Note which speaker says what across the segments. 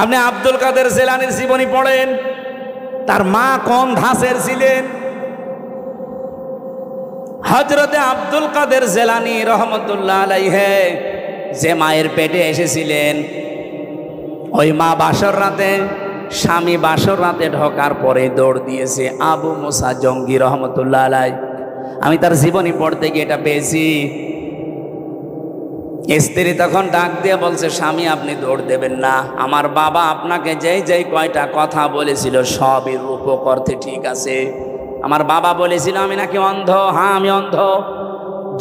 Speaker 1: আপনি আব্দুল কাদের জেলানির জীবনী পড়েন, তার মা কোন ধাঁচের ছিলেন। হযরতে আব্দুল কাদের জেলানি রহমতুল্লাহ আলাইহি যে মায়ের পেটে এসেছিলেন, ওই মা বাসর রাতে, স্বামী বাসর রাতে ঢোকার পরে দৌড় দিয়েছে আবু মুসা জঙ্গি রহমতুল্লাহ আলাইহি। আমি তার জীবনী পড়তে গিয়ে এটা পেয়েছি। স্ত্রী তখন ডাক দিয়ে বলছে, স্বামী আপনি দৌড় দেবেন না, আমার বাবা আপনাকে যেই যেই কয়টা কথা বলেছিল সবই রূপক অর্থে ঠিক আছে। আমার বাবা বলেছিল আমি নাকি অন্ধ, হ্যাঁ আমি অন্ধ।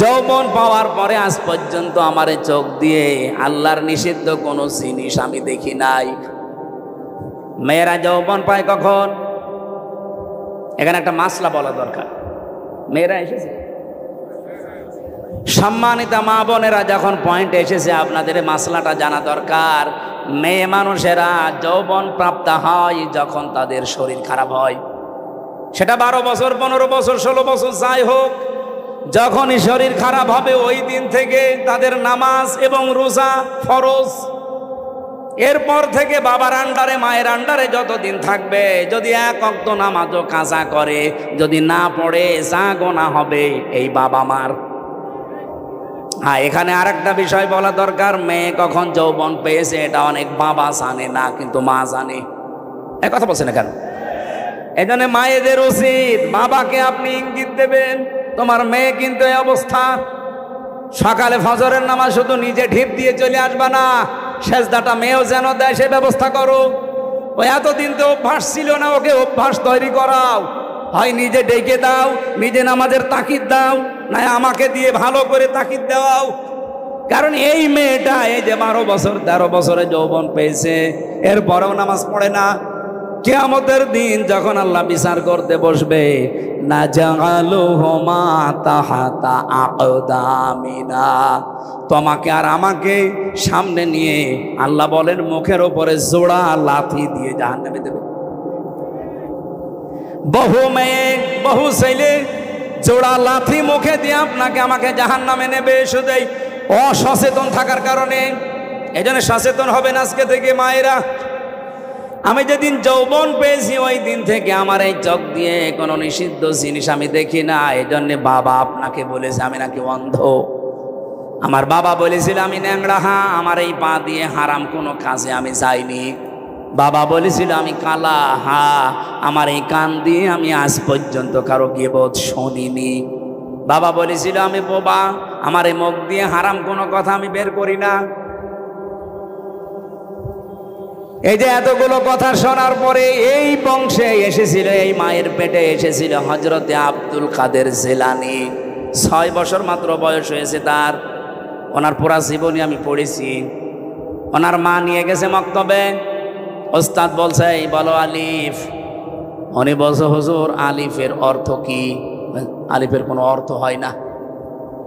Speaker 1: যৌবন পাওয়ার পরে আজ পর্যন্ত আমার চোখ দিয়ে আল্লাহর নিষিদ্ধ কোনো জিনিস আমি দেখি নাই। মেয়েরা যৌবন পায় কখন? এখানে একটা মাসলা বলা দরকার। মেয়েরা এসেছে, সম্মানিত মা বোনেরা, যখন পয়েন্ট এসেছে আপনাদের মাসলাটা জানা দরকার। মেয়ে মানুষেরা যৌবন প্রাপ্ত হয় যখন তাদের শরীর খারাপ হয়, সেটা 12 বছর 15 বছর 16 বছর যাই হোক, যখনই শরীর খারাপ হবে ওই দিন থেকে তাদের নামাজ এবং রোজা ফরজ। এরপর থেকে বাবার আন্ডারে মায়ের আন্ডারে যতদিন থাকবে, যদি এক ওয়াক্ত নামাজও কাজা করে, যদি না পড়ে যা গোনা হবে এই বাবা মার। হ্যাঁ, এখানে আরেকটা বিষয় বলা দরকার, মেয়ে কখন যৌবন পেয়েছে এটা অনেক বাবা জানে না, কিন্তু মা জানে। এক কথা বলছেন না কেন? এই জন্য মায়েদের উচিত বাবাকে আপনি ইঙ্গিত দেবেন, তোমার মেয়ে কিন্তু এই অবস্থা। সকালে ফজরের নামাজ শুধু নিজে ঢিপ দিয়ে চলে আসবা না, সেজদাটা মেয়েও যেন দেয় সে ব্যবস্থা করো। ওই এতদিন তো অভ্যাস ছিল না, ওকে অভ্যাস তৈরি করাও। হয় নিজে ডেকে দাও, নিজে নামাজের তাকিদ দাও, না আমাকে দিয়ে ভালো করে তাকিদ দাও। কারণ এই মেয়েটা এই যে 12 বছর 13 বছরে যৌবন পেয়েছে, এরপরেও নামাজ পড়ে না। কিয়ামতের দিন যখন আল্লাহ বিচার করতে বসবে, না জাআলুহুমা তাহাতা আকদামিনা, তোমাকে আর আমাকে সামনে নিয়ে আল্লাহ বলেন মুখের ওপরে জোড়া লাথি দিয়ে জাহান্নামে দেবে। বহু মেয়ে বহু ছেলে জোড়া লাথি মুখে দিয়ে আপনাকে আমাকে জাহান্নামে নেবে, শুধু অসচেতন থাকার কারণে। এই জন্য সচেতন হবেন আজকে থেকে মায়েরা। আমি যেদিন যৌবন পেয়েছি ওই দিন থেকে আমার এই চোখ দিয়ে কোনো নিষিদ্ধ জিনিস আমি দেখি না। এই জন্যে বাবা আপনাকে বলেছে আমি নাকি অন্ধ। আমার বাবা বলেছিল আমি ন্যাংরা, হ্যাঁ আমার এই পা দিয়ে হারাম কোনো কাজে আমি যাইনি। বাবা বলেছিল আমি কালা, হ্যাঁ আমার এই কান দিয়ে আমি আজ পর্যন্ত কারো গীবত শুনিনি। বাবা বলেছিল আমি বোবা, আমার এই মুখ দিয়ে হারাম কোনো কথা আমি বের করি না। এই যে এতগুলো কথা শোনার পরে এই বংশে এসেছিল, এই মায়ের পেটে এসেছিল হযরতে আব্দুল কাদের জেলানি। 6 বছর মাত্র বয়স হয়েছে তার। ওনার পুরা জীবনী আমি পড়েছি। ওনার মা নিয়ে গেছে মক্তবে, ওস্তাদ বলছে বলো আলিফ। উনি বলছে হুজুর আলিফের অর্থ কি? আলিফের কোনো অর্থ হয় না।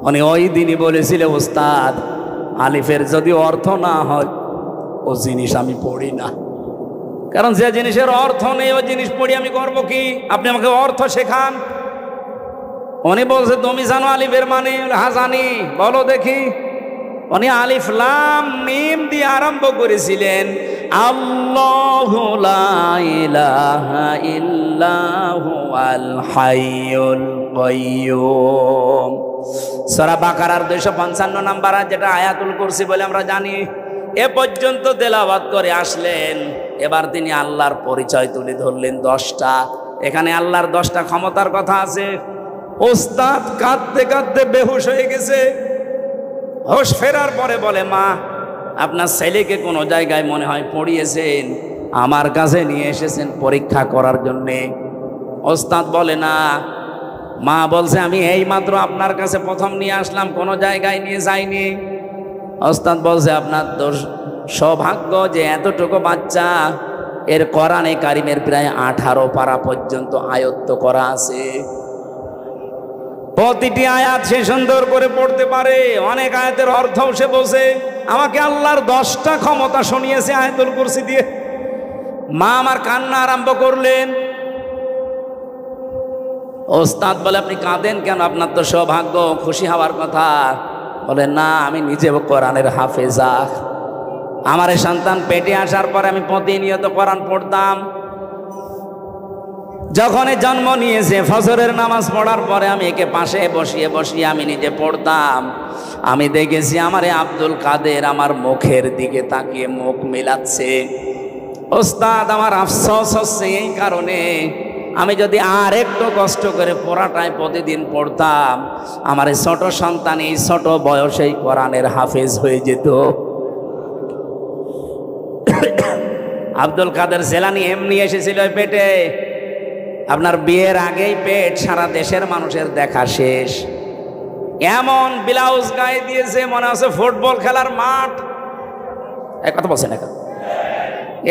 Speaker 1: উনি ওই দিনই বলেছিল ওস্তাদ আলিফের যদি অর্থ না হয় ও জিনিস আমি পড়ি না। কারণ যে জিনিসের অর্থ নেই ওই জিনিস পড়ি আমি করবো কি? আপনি আমাকে অর্থ শেখান। উনি বলছে তুমি জানো আলিফের মানে? হ্যাঁ জানি। বলো দেখি। উনি আলিফ লাম মিম দিয়ে আরম্ভ করেছিলেন আল্লাহু লা ইলাহা ইল্লাহু আল হাইয়ুল কাইয়্যুম। সূরা বাকারার 255 নাম্বার, যেটা আয়াতুল কুরসি বলে আমরা জানি। এ পর্যন্ত তেলাওয়াত করে আসলেন। এবার তিনি আল্লাহর পরিচয় তুলে ধরলেন 10টা। এখানে আল্লাহর 10টা ক্ষমতার কথা আছে। ওস্তাদ কাঁদতে কাঁদতে বেহুশ হয়ে গেছে। হোশ ফেরার পরে বলে মা আপনার ছেলেকে কোনো জায়গায় মনে হয় পড়িয়েছেন, আমার কাছে নিয়ে এসেছেন পরীক্ষা করার জন্যে। ওস্তাদ বলে না। মা বলছে আমি এই মাত্র আপনার কাছে প্রথম নিয়ে আসলাম, কোনো জায়গায় নিয়ে যাইনি। ওস্তাদ বলছে আপনার তো সৌভাগ্য যে এতটুকু বাচ্চা এর কোরআনে কারিমের প্রায় 18 পারা পর্যন্ত আয়ত্ত করা আছে। প্রতিটি আয়াত সে সুন্দর করে পড়তে পারে, অনেক আয়াতের অর্থও সে বোঝে। আমাকে আল্লাহর 10টা ক্ষমতা শুনিয়েছে আয়াতুল কুরসি দিয়ে। মা আমার কান্না আরম্ভ করলেন। ওস্তাদ বলে আপনি কাঁদেন কেন? আপনার তো সৌভাগ্য, খুশি হওয়ার কথা। বলে না আমি নিজেও কোরআনের হাফেজা। আমার এই সন্তান পেটে আসার পরে আমি প্রতিনিয়ত কোরআন পড়তাম। যখন জন্ম নিয়েছে ফজরের নামাজ পড়ার পরে আমি একে পাশে বসিয়ে বসিয়ে আমি নিজে পড়তাম। আমি দেখেছি আমার আব্দুল কাদের আমার মুখের দিকে তাকিয়ে মুখ মিলাচ্ছে। ওস্তাদ, আমার আফসোস হচ্ছে এই কারণে, আমি যদি আর একটু কষ্ট করে পড়াটাই প্রতিদিন পড়তাম, আমার এই ছোট সন্তান এই ছোট বয়সেই কোরআনের হাফেজ হয়ে যেত। আব্দুল কাদের জেলানি এমনি এসেছিল পেটে, আপনার বিয়ের আগেই পেট সারা দেশের মানুষের দেখা শেষ। এমন ব্লাউজ গায়ে দিয়েছে মনে হচ্ছে ফুটবল খেলার মাঠ। এক কথা বলছেন,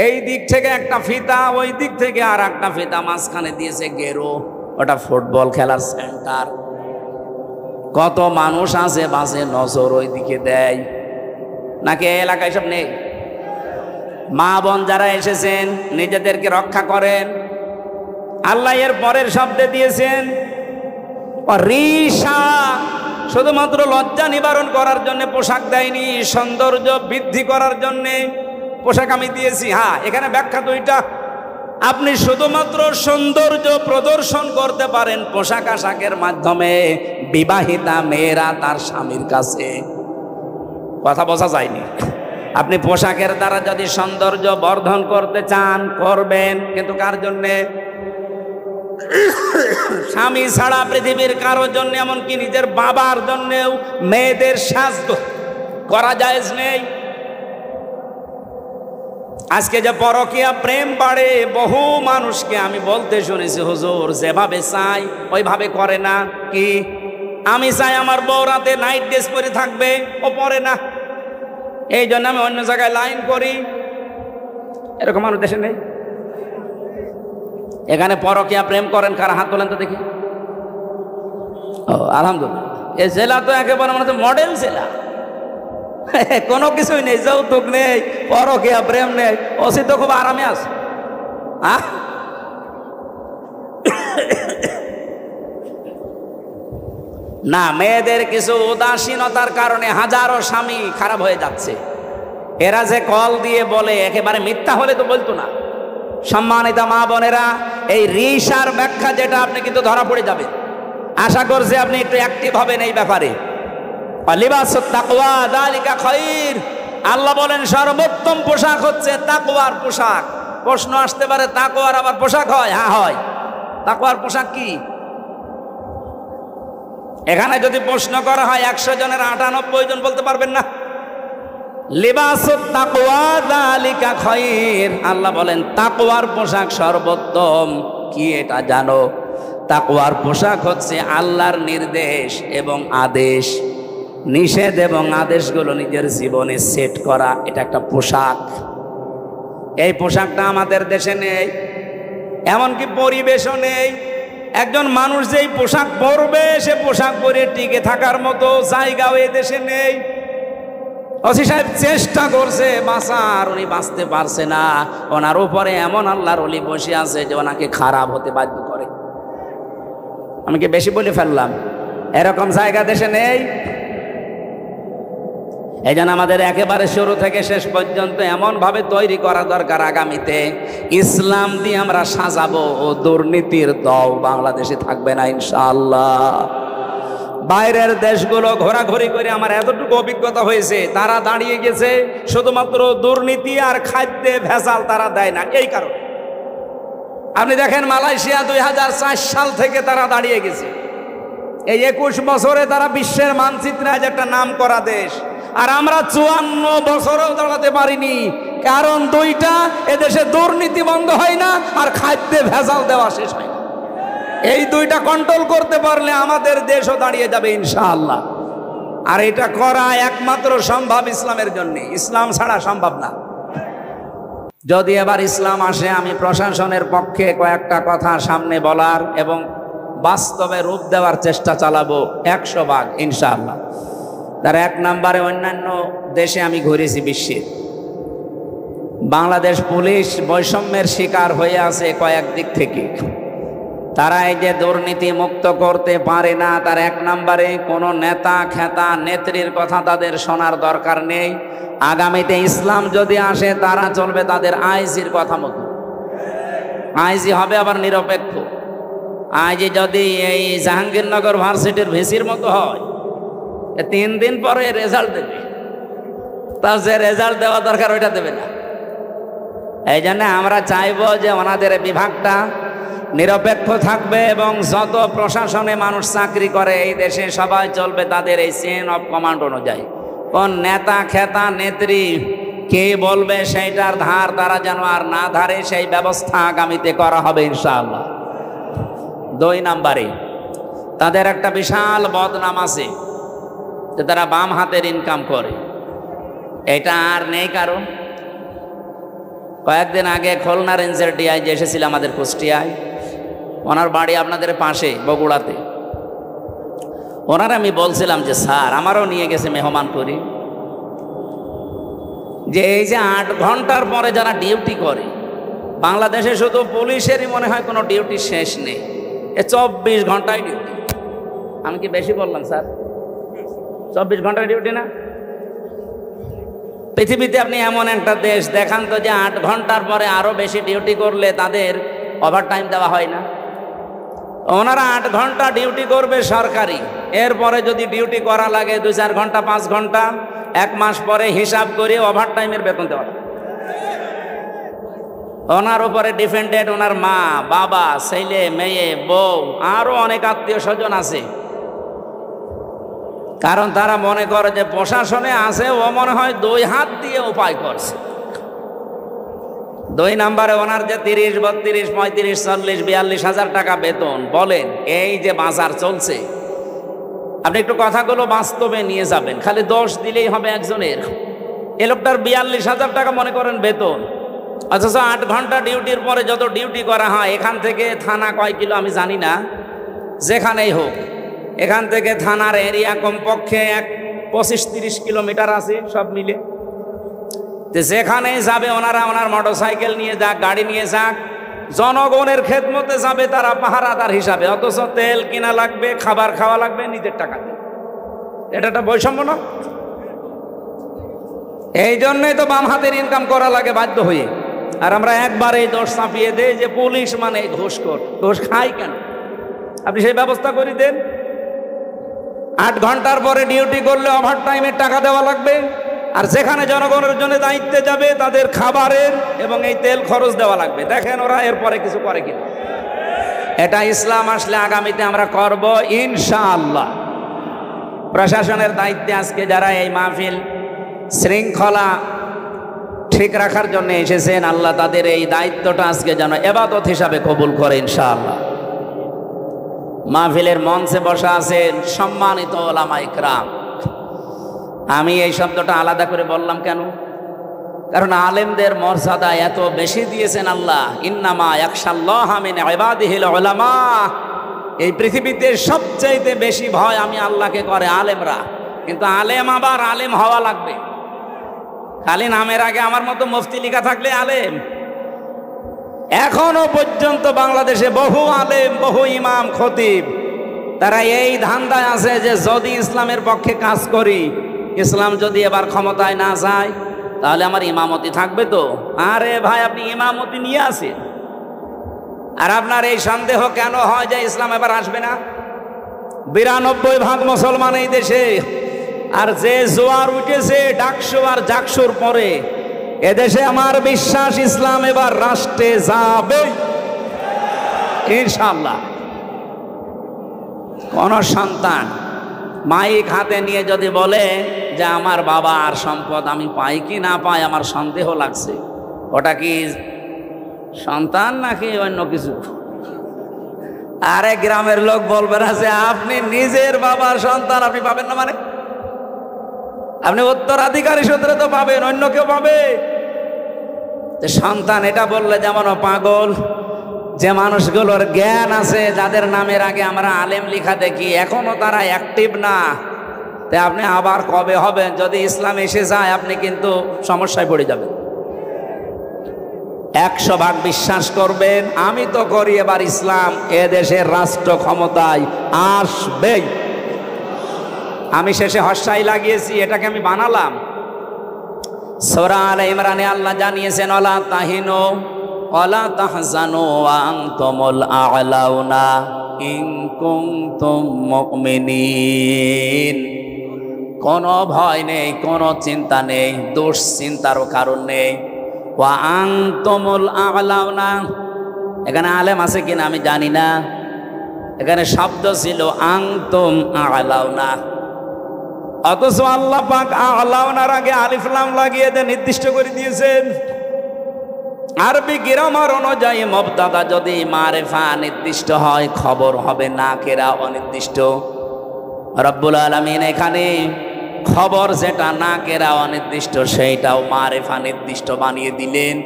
Speaker 1: এই দিক থেকে একটা ফিতা, ওই দিক থেকে আর একটা ফিতা, মাঝখানে দিয়েছে গেরো, ওটা ফুটবল খেলার সেন্টার। কত মানুষ আছে বাসে নজর ওই দিকে দেয়, নাকি এলাকায় সব নেই? মা বোন যারা এসেছেন নিজেদেরকে রক্ষা করেন। আল্লাহ এর পরের শব্দে দিয়েছেন রিশা, শুধুমাত্র লজ্জা নিবারণ করার জন্য পোশাক দেয়নি, সৌন্দর্য বৃদ্ধি করার জন্য পোশাক আমি দিয়েছি। হ্যাঁ, এখানে ব্যাখ্যা দুইটা। আপনি শুধুমাত্র সৌন্দর্য প্রদর্শন করতে পারেন পোশাক আশাকের মাধ্যমে, বিবাহিতা মেয়েরা তার স্বামীর কাছে। কথা বোঝা যায়নি? আপনি পোশাকের দ্বারা যদি সৌন্দর্য বর্ধন করতে চান করবেন, কিন্তু কার জন্যে? স্বামী ছাড়া পৃথিবীর কারোর জন্য, এমনকি নিজের বাবার জন্যেও মেয়েদের সাজ করা জায়েজ নেই। আজকে যে পরকীয়া প্রেম বাড়ে, বহু মানুষকে আমি বলতে শুনেছি, হুজুর যেভাবে চাই ওইভাবে করে না। কি আমি চাই আমার বউ রাতে নাইট ড্রেস পরে থাকবে, ও পরে না, এই জন্য আমি অন্য জায়গায় লাইন করি। এরকম মানুষ দেশে নেই? এখানে পরকীয়া প্রেম করেন কারা? হাত তোলেন তো দেখি। ও আলহামদুলিল্লাহ, এই জেলা তো একেবারে মানে মডেল জেলা, কোনো কিছুই নেই, যৌতুক নেই, পরকীয়া প্রেম নেই, ওসি তো খুব আরামে আছে। না, মেয়েদের কিছু উদাসীনতার কারণে হাজারো স্বামী খারাপ হয়ে যাচ্ছে। এরা যে কল দিয়ে বলে, একেবারে মিথ্যা হলে তো বলতো না। সম্মানিত মা বোনেরা, এই রিশার ব্যাখ্যা যেটা, আপনি কিন্তু ধরা পড়ে যাবেন। আশা করছি আপনি একটু অ্যাক্টিভ হবেন এই ব্যাপারে। লিবাসুত তাকওয়া যালিকা খায়র, আল্লাহ বলেন সর্বোত্তম পোশাক হচ্ছে তাকওয়ার পোশাক। প্রশ্ন আসতে পারে, তাকওয়ার আবার পোশাক হয়? হ্যাঁ হয়। তাকওয়ার পোশাক কি? এখানে যদি প্রশ্ন করা হয় 100 জনের 98 জন বলতে পারবেন না। লিবাসুত তাকওয়া যালিকা খায়র, আল্লাহ বলেন তাকওয়ার পোশাক সর্বোত্তম। কি এটা জানো? তাকওয়ার পোশাক হচ্ছে আল্লাহর নির্দেশ এবং আদেশ, নিষেধ এবং আদেশগুলো নিজের জীবনে সেট করা, এটা একটা পোশাক। এই পোশাকটা আমাদের দেশে নেই, এমনকি পরিবেশও নেই। একজন মানুষ যেই পোশাক পরবে, সে পোশাক পরে টিকে থাকার মতো জায়গাও এই দেশে নেই। ওসি সাহেব চেষ্টা করছে বাঁচার, উনি বাঁচতে পারছে না। ওনার উপরে এমন আল্লাহর ওলি বসে আছে যে ওনাকে খারাপ হতে বাধ্য করে। আমি কি বেশি বলে ফেললাম? এরকম জায়গা দেশে নেই। এই জন্য আমাদের একেবারে শুরু থেকে শেষ পর্যন্ত এমনভাবে তৈরি করা দরকার, আগামীতে ইসলাম দিয়ে আমরা সাজাবো, ও দুর্নীতির দল বাংলাদেশে থাকবে না ইনশাআল্লাহ। বাইরের দেশগুলো ঘোরাঘুরি করে আমার এতটুকু অভিজ্ঞতা হয়েছে, তারা দাঁড়িয়ে গেছে শুধুমাত্র দুর্নীতি আর খাদ্যে ভেজাল তারা দেয় না, এই কারণে। আপনি দেখেন মালয়েশিয়া 2004 সাল থেকে তারা দাঁড়িয়ে গেছে। এই 21 বছরে তারা বিশ্বের মানচিত্রে আজ একটা নাম করা দেশ, আর আমরা 54 বছরেও দাঁড়াতে পারিনি। কারণ দুইটা, এদেশে দুর্নীতি বন্ধ হয় না আর খাদ্যে ভেজাল দেওয়া শেষ হয় না। এই দুইটা কন্ট্রোল করতে পারলে আমাদের দেশও দাঁড়িয়ে যাবে ইনশাআল্লাহ। আর এটা করা একমাত্র সম্ভব ইসলামের জন্য, ইসলাম ছাড়া সম্ভব না। যদি এবার ইসলাম আসে, আমি প্রশাসনের পক্ষে কয়েকটা কথা সামনে বলার এবং বাস্তবে রূপ দেওয়ার চেষ্টা চালাবো 100 ভাগ ইনশাআল্লাহ। তার 1 নম্বরে, অন্যান্য দেশে আমি ঘুরেছি বিশ্বের, বাংলাদেশ পুলিশ বৈষম্যের শিকার হয়ে আছে কয়েক দিক থেকে। তারা এই যে দুর্নীতি মুক্ত করতে পারে না, তার এক নম্বরে কোনো নেতা খেতা নেত্রীর কথা তাদের শোনার দরকার নেই। আগামীতে ইসলাম যদি আসে তারা চলবে তাদের আইজির কথা মতো। আইজি হবে আবার নিরপেক্ষ। আইজি যদি এই জাহাঙ্গীরনগর ভার্সিটির ভিসির মতো হয়, 3 দিন পরে রেজাল্ট দেবে, তার যে রেজাল্ট দেওয়া দরকার ওইটা দেবে না। এই জন্য আমরা চাইব যে ওনাদের বিভাগটা নিরপেক্ষ থাকবে এবং যত প্রশাসনে মানুষ চাকরি করে এই দেশে সবাই চলবে তাদের এই চেইন অফ কমান্ড অনুযায়ী। কোন নেতা খেতা নেত্রী কে বলবে সেইটার ধার তারা যেন আর না ধারে, সেই ব্যবস্থা আগামীতে করা হবে ইনশাআল্লাহ। 2 নম্বরে তাদের একটা বিশাল বদনাম আছে যে তারা বাম হাতের ইনকাম করে। এটা আর নেই কারণ। কয়েকদিন আগে খুলনা রেঞ্জের ডিআইজি এসেছিল আমাদের কুষ্টিয়ায়, ওনার বাড়ি আপনাদের পাশে বগুড়াতে। ওনার আমি বলছিলাম যে স্যার আমারও নিয়ে গেছে মেহমান করি, যে এই যে 8 ঘন্টার পরে যারা ডিউটি করে, বাংলাদেশে শুধু পুলিশেরই মনে হয় কোনো ডিউটি শেষ নেই, 24 ঘন্টায় ডিউটি। আমি কি বেশি বললাম স্যার? 24 ঘন্টায় ডিউটি না? পৃথিবীতে আপনি এমন একটা দেশ দেখান তো যে 8 ঘন্টার পরে আরো বেশি ডিউটি করলে তাদের ওভারটাইম দেওয়া হয় না। ওনারা 8 ঘন্টা ডিউটি করবে সরকারি, এরপরে যদি ডিউটি করা লাগে 2-4 ঘন্টা 5 ঘন্টা, 1 মাস পরে হিসাব করে ওভারটাইমের বেতন দেওয়া। ওনার উপরে ডিপেন্ডেন্ট ওনার মা বাবা ছেলে মেয়ে বউ আরো অনেক আত্মীয় স্বজন আছে, কারণ তারা মনে করে যে প্রশাসনে আছে, ও মনে হয় 2 হাত দিয়ে উপায় করছে। 2 নম্বরে ওনার যে 30, 32, 35, 40, 42 হাজার টাকা বেতন, বলেন এই যে বাজার চলছে, আপনি একটু কথাগুলো বাস্তবে নিয়ে যাবেন। খালি দোষ দিলেই হবে একজনের। এ লোকটার 42 হাজার টাকা মনে করেন বেতন, অথচ 8 ঘন্টা ডিউটির পরে যত ডিউটি করা হয়, এখান থেকে থানা কয় কিলো আমি জানি না, যেখানেই হোক এখান থেকে থানার এরিয়া কমপক্ষে 25-30 কিলোমিটার আছে সব মিলে। তো যেখানে যাবে ওনারা ওনার মোটরসাইকেল নিয়ে যাক, গাড়ি নিয়ে যাক, জনগণের খেদমতে যাবে তারা পাহারাদার হিসাবে, অথচ তেল কিনা লাগবে, খাবার খাওয়া লাগবে নিজের টাকা দিয়ে। এটা একটা বৈষম্য না? এই জন্যই তো বাম হাতের ইনকাম করা লাগে বাধ্য হয়ে। আর আমরা একবার এই দোষ চাপিয়ে দেই যে পুলিশ মানে ঘুষখোর, ঘুষ খায় কেন? আপনি সেই ব্যবস্থা করে দেন। 8 ঘন্টার পরে ডিউটি করলে ওভারটাইমের টাকা দেওয়া লাগবে, আর যেখানে জনগণের জন্য দায়িত্বে যাবে তাদের খাবারের এবং এই তেল খরচ দেওয়া লাগবে। দেখেন ওরা এরপরে কিছু করে কিনা। এটা ইসলাম আসলে আগামীতে আমরা করব ইনশাআল্লাহ। প্রশাসনের দায়িত্বে আজকে যারা এই মাহফিল শৃঙ্খলা ঠিক রাখার জন্য এসেছেন, আল্লাহ তাদের এই দায়িত্বটা আজকে যেন ইবাদত হিসাবে কবুল করে ইনশাআল্লাহ। মাহফিলের মঞ্চে বসা আছেন সম্মানিত ওলামা ইকরাম। আমি এই শব্দটা আলাদা করে বললাম কেন? কারণ আলেমদের মর্যাদা এত বেশি দিয়েছেন আল্লাহ। ইন্নামা ইয়াখশাল্লাহা মিন ইবাদিহিল উলামা। এই পৃথিবীতে সবচাইতে বেশি ভয় আমি আল্লাহকে করে আলেমরা। কিন্তু আলেম আবার আলেম হওয়া লাগবে। খালি নামের আগে আমার মতো মুফতি লেখা থাকলে আলেম? এখনো পর্যন্ত বাংলাদেশে বহু আলেম, বহু ইমাম খতিব তারা এই ধান্দায় আছে যে যদি ইসলামের পক্ষে কাজ করি, ইসলাম যদি এবার ক্ষমতায় না যায় তাহলে আমার ইমামতি থাকবে তো। আরে ভাই, আপনি ইমামতি নিয়ে আসেন, আর আপনার এই সন্দেহ কেন হয় যে ইসলাম এবার আসবে না? 92% মুসলমান এই দেশে, আর যে জোয়ার উঠেছে ডাকসু আর জাকসুর পরে, এদেশে আমার বিশ্বাস ইসলাম এবার রাষ্ট্রে যাবে ইনশাআল্লাহ। কোন সন্তান মাইক হাতে নিয়ে যদি বলে যে আমার বাবা আর সম্পদ আমি পাই কি না পাই আমার সন্দেহ লাগছে, ওটা কি সন্তান নাকি অন্য কিছু? আরে গ্রামের লোক বলবে না যে আপনি নিজের বাবার সন্তান আপনি পাবেন না, মানে আপনি উত্তরাধিকারী সূত্রে তো পাবেন, অন্য কেউ পাবে? সন্তান এটা বললে যেমন পাগল। যে মানুষগুলোর জ্ঞান আছে, যাদের নামের আগে আমরা আলেম লিখা দেখি, এখনো তারা অ্যাক্টিভ না। তাই আপনি আবার কবে হবেন? যদি ইসলাম এসে যায় আপনি কিন্তু সমস্যায় পড়ে যাবেন। 100 ভাগ বিশ্বাস করবেন। আমি তো করি, এবার ইসলাম এ দেশের রাষ্ট্র ক্ষমতায় আসবেই। আমি শেষে হর্ষাই লাগিয়েছি, এটাকে আমি বানালাম। সূরা আলে ইমরানে আল্লাহ জানিয়েছেন, ওয়ালা তাহিনু ওয়ালা তাহজানু ওয়া আনতুমুল আ'লাউনা ইন কুনতুম মুমিনিন। কোনো ভয় নেই, কোনো চিন্তা নেই, দুশ্চিন্তারও কারণ নেই। ওয়া আনতুমুল আ'লাউনা, এখানে আলেম আছে কিনা আমি জানি না, এখানে শব্দ ছিল আনতুম আ'লাউনা, অথচ আল্লাহ পাক আ'লাউনার আগে আলিফ লাম লাগিয়ে দিয়ে নির্দিষ্ট করে দিয়েছেন। আরবি গ্রামার অনুযায়ী মুবতাদা যদি মারিফা নির্দিষ্ট হয়, খবর হবে নাকেরা অনির্দিষ্ট। রব্বুল আলামিন এখানে খবর যেটা নাকেরা অনির্দিষ্ট সেইটাও মারিফা নির্দিষ্ট বানিয়ে দিলেন।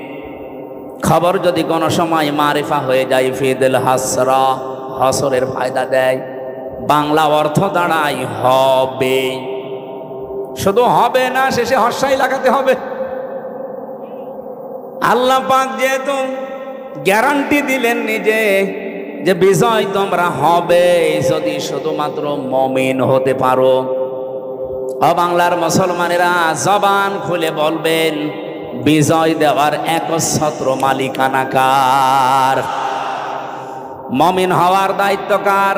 Speaker 1: খবর যদি কোনো সময় মারিফা হয়ে যায়, ফিদুল হাসরা, হসরের ফায়দা দেয়। বাংলা অর্থ দাঁড়ায় হবে, শুধু হবে না, শেষে হর্ষাই লাগাতে হবে। আল্লাহ পাক যেহেতু গ্যারান্টি দিলেন নিজে যে বিজয় তোমরা হবে যদি শুধুমাত্র মুমিন হতে পারো। বাংলার মুসলমানেরা জবান খুলে বলবেন, বিজয় দেওয়ার একচ্ছত্র মালিকানা কার? মুমিন হওয়ার দায়িত্ব কার?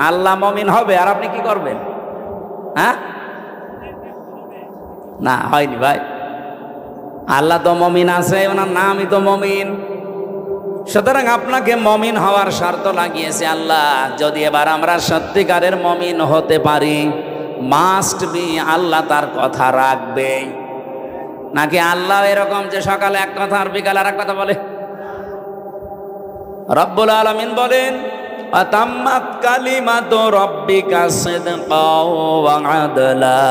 Speaker 1: আল্লাহ মুমিন হবে, আর আপনি কি করবেন? হ্যাঁ, না হয়নি ভাই, আল্লাহ তো মুমিন আছে, ওনার নামই তো মুমিন। সুতরাং আপনাকে মুমিন হওয়ার শর্ত লাগিয়েছে আল্লাহ। যদি এবার আমরা সত্যিকারের মুমিন হতে পারি, মাস্ট বি আল্লাহ তার কথা রাখবে। নাকি আল্লাহ এরকম যে সকালে এক কথা আর বিকালে আর এক কথা বলে? রব্বুল আলামিন বলেন, আতাম্মাত কালিমাতু রাব্বিকা সিদকাও ওয়া আদলা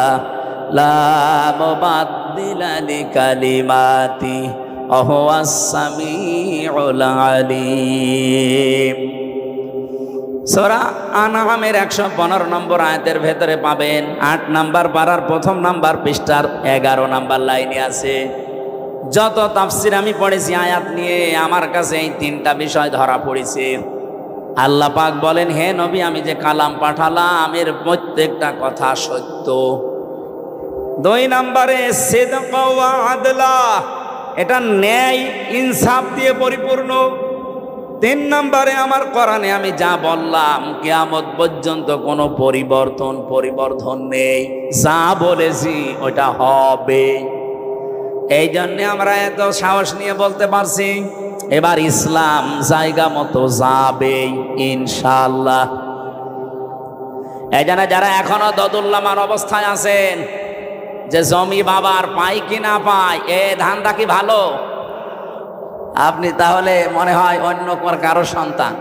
Speaker 1: লা মুবাদদিলা লিকালিমাতি ওয়া হুয়াস সামিউল আলিম। সূরা আনআমের 115 নম্বর আয়াতের ভেতরে পাবেন 8 নাম্বার পারার 1ম নাম্বার পৃষ্ঠার 11 নাম্বার লাইনে আছে। যত তাফসীর আমি পড়েছি আয়াত নিয়ে, আমার কাছে এই 3টা বিষয় ধরা পড়েছে। আল্লাহ পাক বলেন, হে নবী, আমি যে কালাম পাঠালাম এর প্রত্যেকটা কথা সত্য। 2 নম্বরে সিদক ওয়া আদলা, এটা ন্যায় ইনসাফ দিয়ে পরিপূর্ণ। 3 নম্বরে আমার কোরআনে আমি যা বললাম কিয়ামত পর্যন্ত কোনো পরিবর্তন নেই, যা বলেছি ওটা হবে। এই জন্য আমরা এত সাহস নিয়ে বলতে পারছি এবার ইসলাম জায়গা মতো যাবে ইনশাআল্লাহ। এই জন্য যারা এখনো দদুল্লামান অবস্থায় আছেন যে জমি বাবার পাই কি না পাই, এ ধান্দা কি ভালো? আপনি তাহলে মনে হয় অন্য কারো সন্তান।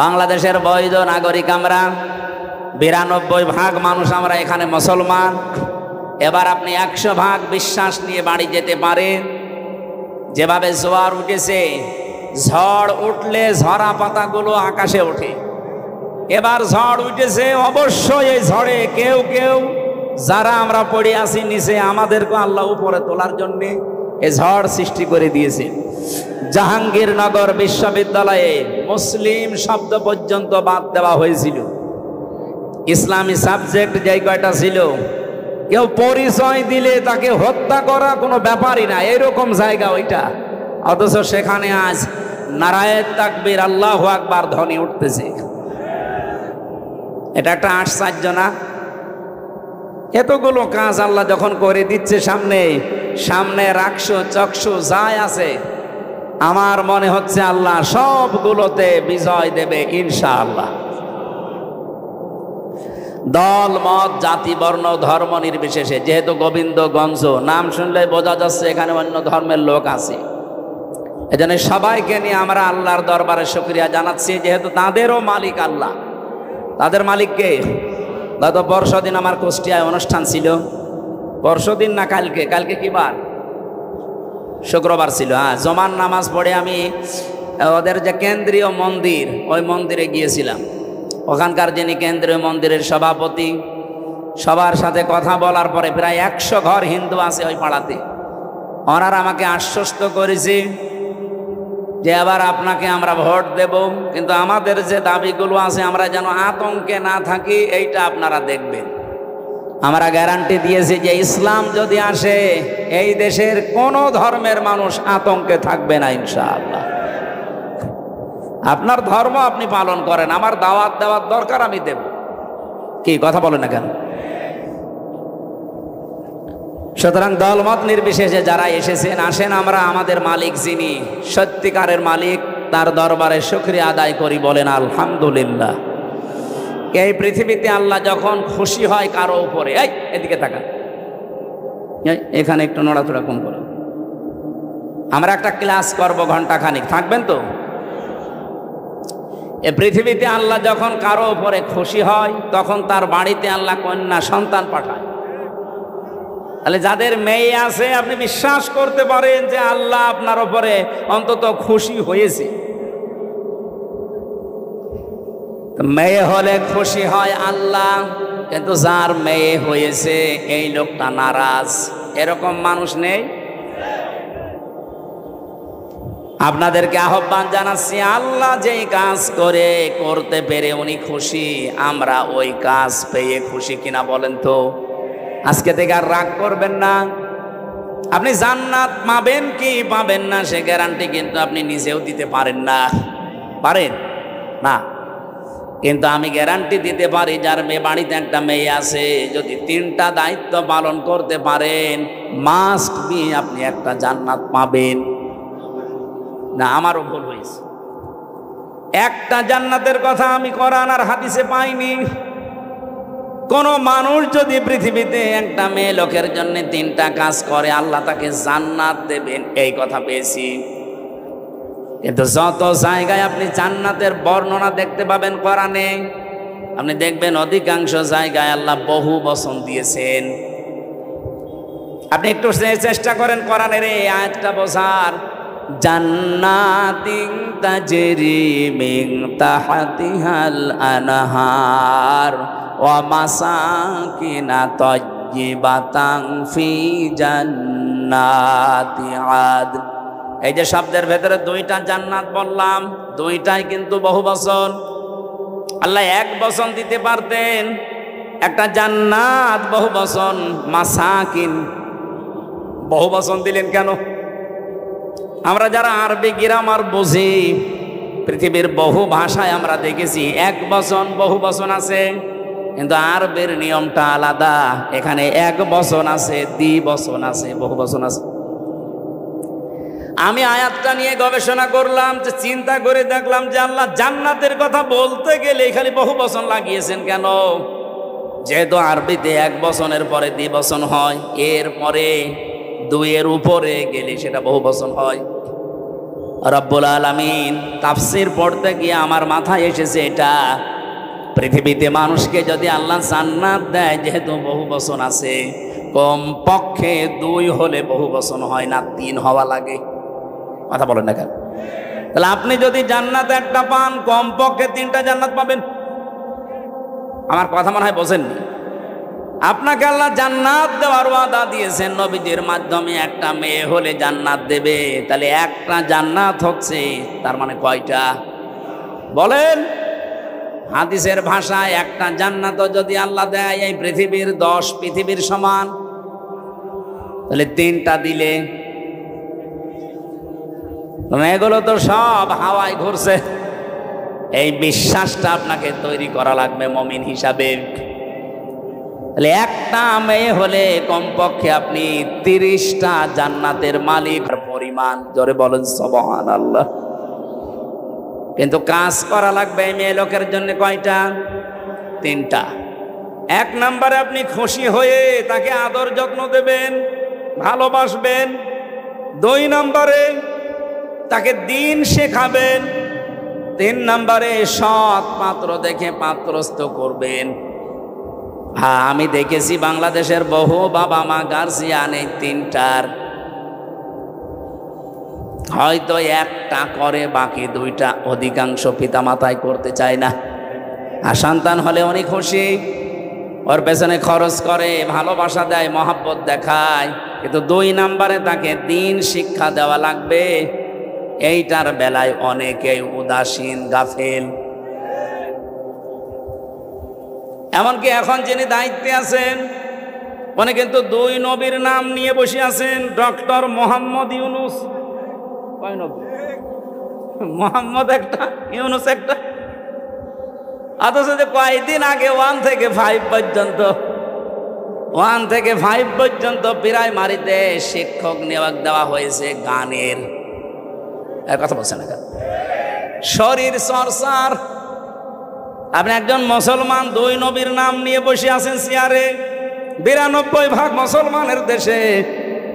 Speaker 1: বাংলাদেশের বৈধ নাগরিক আমরা, 92% মানুষ আমরা এখানে মুসলমান। এবার আপনি 100 বিশ্বাস নিয়ে বাড়ি যেতে পারেন। যেভাবে জোয়ার উঠেছে, ঝড় উঠলে ঝরা পাতাগুলো আকাশে ওঠে। এবার ঝড় উঠেছে, অবশ্যই এই ঝড়ে কেউ কেউ যারা আমরা পড়ে আছি নিচে, আমাদেরকে আল্লাহ উপরে তোলার জন্য এই ঝড় সৃষ্টি করে দিয়েছে। জাহাঙ্গীরনগর বিশ্ববিদ্যালয়ে মুসলিম শব্দ পর্যন্ত বাদ দেওয়া হয়েছিল। ইসলামী সাবজেক্ট যে কয়টা ছিল, কেউ পরিচয় দিলে তাকে হত্যা করা কোনো ব্যাপারই না, এরকম জায়গা ওইটা। অথচ সেখানে আজ নারায়ে তাকবীর, আল্লাহু আকবার ধ্বনি উঠতেছে। এটা একটা আশ্চর্য না? এতগুলো কাজ আল্লাহ যখন করে দিচ্ছে সামনে রাখছো চক্ষু যাই আছে, আমার মনে হচ্ছে আল্লাহ সবগুলোতে বিজয় দেবে ইনশাআল্লাহ। দল মত জাতি বর্ণ ধর্ম নির্বিশেষে, যেহেতু গোবিন্দগঞ্জ নাম শুনলে বোঝা যাচ্ছে এখানে অন্য ধর্মের লোক আছে, এজন্য সবাইকে নিয়ে আমরা আল্লাহর দরবারে শুকরিয়া জানাচ্ছি, যেহেতু তাদেরও মালিক আল্লাহ। তাদের মালিককে গত পরশুদিন আমার কুষ্টিয়ায় অনুষ্ঠান ছিল। পরশুদিন না কালকে কি বার? শুক্রবার ছিল। হ্যাঁ, জমান নামাজ পড়ে আমি ওদের যে কেন্দ্রীয় মন্দির, ওই মন্দিরে গিয়েছিলাম। ওখানকার যিনি কেন্দ্রীয় মন্দিরের সভাপতি, সবার সাথে কথা বলার পরে প্রায় 100 ঘর হিন্দু আছে ওই পাড়াতে। ওনারা আমাকে আশ্বস্ত করেছে যে আবার আপনাকে আমরা ভোট দেব, কিন্তু আমাদের যে দাবিগুলো আছে আমরা যেন আতঙ্কে না থাকি এইটা আপনারা দেখবেন। আমরা গ্যারান্টি দিয়েছি যে ইসলাম যদি আসে এই দেশের কোনো ধর্মের মানুষ আতঙ্কে থাকবে না ইনশাআল্লাহ। আপনার ধর্ম আপনি পালন করেন, আমার দাওয়াত দেওয়ার দরকার আমি দেব। কি কথা বলেন না কেন? সুতরাং দলমত নির্বিশেষে যারা এসেছেন আসেন, আমরা আমাদের মালিক যিনি সত্যিকারের মালিক তার দরবারে শুকরিয়া আদায় করি, বলেন আলহামদুলিল্লাহ। এই পৃথিবীতে আল্লাহ যখন খুশি হয় কারো উপরে, এই এদিকে তাকান, এখানে একটু নড়াচড়া কম করো, আমরা একটা ক্লাস করব ঘন্টাখানিক, থাকবেন তো? এই পৃথিবীতে আল্লাহ যখন কারো উপরে খুশি হয় তখন তার বাড়িতে আল্লাহ কন্যা সন্তান পাঠায়। তাহলে যাদের মেয়ে আছে আপনি বিশ্বাস করতে পারেন যে আল্লাহ আপনার উপরে অন্তত খুশি হয়েছে। মেয়ে হলে খুশি হয় আল্লাহ, কিন্তু যার মেয়ে হয়েছে এই লোকটা নারাজ, এরকম মানুষ নেই? আপনাদেরকে আহ্বান জানাচ্ছি, আল্লাহ যেই কাজ করতে পেরে উনি খুশি, আমরা ওই কাজ পেয়ে খুশি কিনা বলেন তো? আজকে থেকে আর রাগ করবেন না। আপনি জান্নাত পাবেন কি পাবেন না সে গ্যারান্টি কিন্তু আপনি নিজেও দিতে পারেন না, পারেন না? কিন্তু আমি গ্যারান্টি দিতে পারি, যার মেয়ে বাড়িতে একটা মেয়ে আছে, যদি 3টা দায়িত্ব পালন করতে পারেন মাস্ট বি আপনি একটা জান্নাত পাবেন। না আমারও ভুল হয়েছে, একটা জান্নাতের কথা আমি কোরআন আর হাদিসে পাইনি। কোন মানুষ যদি পৃথিবীতে একটা মেয়ে লোকের জন্য 3টা কাজ করে আল্লাহ তাকে জান্নাত দেবেন এই কথা পেয়েছি। কিন্তু যত জায়গায় আপনি জান্নাতের বর্ণনা দেখতে পাবেন কোরআনে, আপনি দেখবেন অধিকাংশ জায়গায় আল্লাহ বহু বচন দিয়েছেন। আপনি একটু চেষ্টা করেন কোরআনের এই আয়াতটা বোঝার। জান্নাতিন তাজরি মিন তাহতিহাল আনহার ওয়া মাসাকিনা তাইয়্যিবাতান ফি জান্নাতি আদন। এই যে শব্দের ভেতরে 2টা জান্নাত বললাম, 2টাই কিন্তু বহু বচন। আল্লাহ এক বচন দিতে পারতেন, একটা জান্নাত বহু বচন, মাসাকিন বহু বচন দিলেন কেন? আমরা যারা আরবি গ্রামার বুঝি, পৃথিবীর বহু ভাষায় আমরা দেখেছি এক বচন বহু বচন আছে, কিন্তু আরবের নিয়মটা আলাদা। এখানে এক বচন আছে, দ্বিবচন আছে, বহু বচন আছে। আমি আয়াতটা নিয়ে গবেষণা করলাম, যে চিন্তা করে দেখলাম যে আল্লাহ জান্নাতের কথা বলতে গেলে এখানে বহু বচন লাগিয়েছেন কেন? যেহেতু আরবিতে এক বচনের পরে দ্বিবচন হয়, এরপরে 2-এর উপরে গেলে সেটা বহু বচন হয়। রব্বুল আলামিন তাফসীর পড়তে গিয়ে আমার মাথায় এসেছে এটা, পৃথিবীতে মানুষকে যদি আল্লাহ জান্নাত দেয়, যেহেতু বহু বচন আছে, কম পক্ষে 2 হলে বহু বচন হয় না, 3 হওয়া লাগে। কথা বলেন না কেন? তাহলে আপনি যদি জান্নাত একটা পান, কম পক্ষে 3টা জান্নাত পাবেন। আমার কথা মনে হয় বোঝেননি। আপনাকে আল্লাহ জান্নাত দেওয়ার ওয়াদা দিয়েছেন নবীজির মাধ্যমে, একটা মেয়ে হলে জান্নাত দেবে। তাহলে একটা জান্নাত হচ্ছে, তার মানে কয়টা বলেন? হাদিসের ভাষায় একটা জান্নাতও যদি আল্লাহ দেয় এই পৃথিবীর 10 পৃথিবীর সমান, তাহলে 3টা দিলে এগুলো তো সব হাওয়ায় ঘুরছে। এই বিশ্বাসটা আপনাকে তৈরি করা লাগবে মুমিন হিসাবে। তাহলে একটা মেয়ে হলে কমপক্ষে আপনি 30টা জান্নাতের মালিক পরিমাণ। জোরে বলেন সুবহানাল্লাহ। কিন্তু কাজ করা লাগবে এই মেয়ে লোকের জন্য কয়টা? 3টা। 1 নম্বরে আপনি খুশি হয়ে তাকে আদর যত্ন দেবেন, ভালোবাসবেন। 2 নম্বরে তাকে দিন শেখাবেন। 3 নম্বরে সৎ পাত্র দেখে পাত্রস্থ করবেন। হ্যাঁ, আমি দেখেছি বাংলাদেশের বহু বাবা মা গার্জিয়ান এই 3টার হয়তো একটা করে, বাকি 2টা অধিকাংশ পিতা মাতাই করতে চায় না। আর সন্তান হলে উনি খুশি, ওর পেছনে খরচ করে, ভালোবাসা দেয়, মহাব্বত দেখায়, কিন্তু 2 নম্বরে তাকে দিন শিক্ষা দেওয়া লাগবে। এইটার বেলায় অনেকেই উদাসীন, গাফেল। এমনকি এখন যিনি দায়িত্বে আছেন উনি কিন্তু 2 নবীর নাম নিয়ে বসে আছেন। ডক্টর মোহাম্মদ ইউনুস, কয় নবী? মোহাম্মদ একটা, ইউনুস একটা। অথচ যে কয়েকদিন আগে 1 থেকে 5 পর্যন্ত প্রাইমারিতে শিক্ষক নিয়োগ দেওয়া হয়েছে গানের। কথা বলছেন না? শরীর চর্চার। আপনি একজন মুসলমান 2 নবীর নাম নিয়ে বসে আছেন চেয়ারে। 92% মুসলমানের দেশে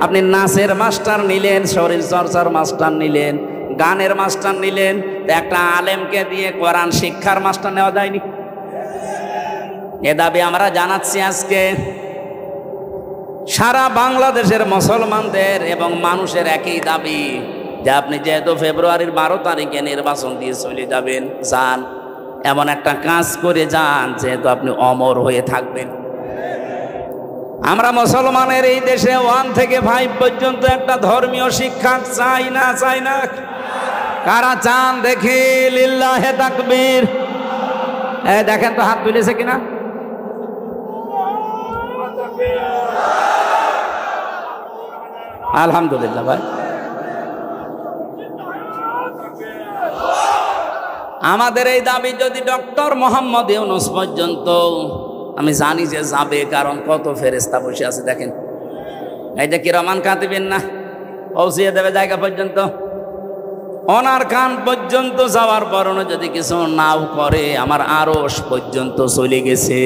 Speaker 1: আপনি নাচের মাস্টার নিলেন, শরীর চর্চার মাস্টার নিলেন, গানের মাস্টার নিলেন। একটা আলেমকে দিয়ে কোরআন শিক্ষার মাস্টার নেওয়া যায়নি? এ দাবি আমরা জানাচ্ছি আজকে। সারা বাংলাদেশের মুসলমানদের এবং মানুষের একই দাবি যে আপনি যেহেতু ফেব্রুয়ারির 12 তারিখে নির্বাচন দিয়ে চলে যাবেন, যান, এমন একটা কাজ করে যান যেহেতু আপনি অমর হয়ে থাকবেন। আমরা মুসলমানের এই দেশে 1 থেকে 5 পর্যন্ত একটা ধর্মীয় শিক্ষা চাই না? চাই না? কারা চান দেখি? লিল্লাহে তাকবীর। দেখেন তো হাত তুলেছে কিনা? আলহামদুলিল্লাহ ভাই। আমাদের এই দাবি যদি ডক্টর মোহাম্মদ ইউনুস পর্যন্ত, আমি জানি যে যাবে, কারণ কত ফেরেশতা বসে আছে দেখেন। এই যে কিরামান কাতিবিন না, পৌঁছিয়ে দেবে জায়গা পর্যন্ত। ওনার কান পর্যন্ত যাওয়ার পরও যদি কিছু নাও করে, আমার আরশ পর্যন্ত চলে গেছে।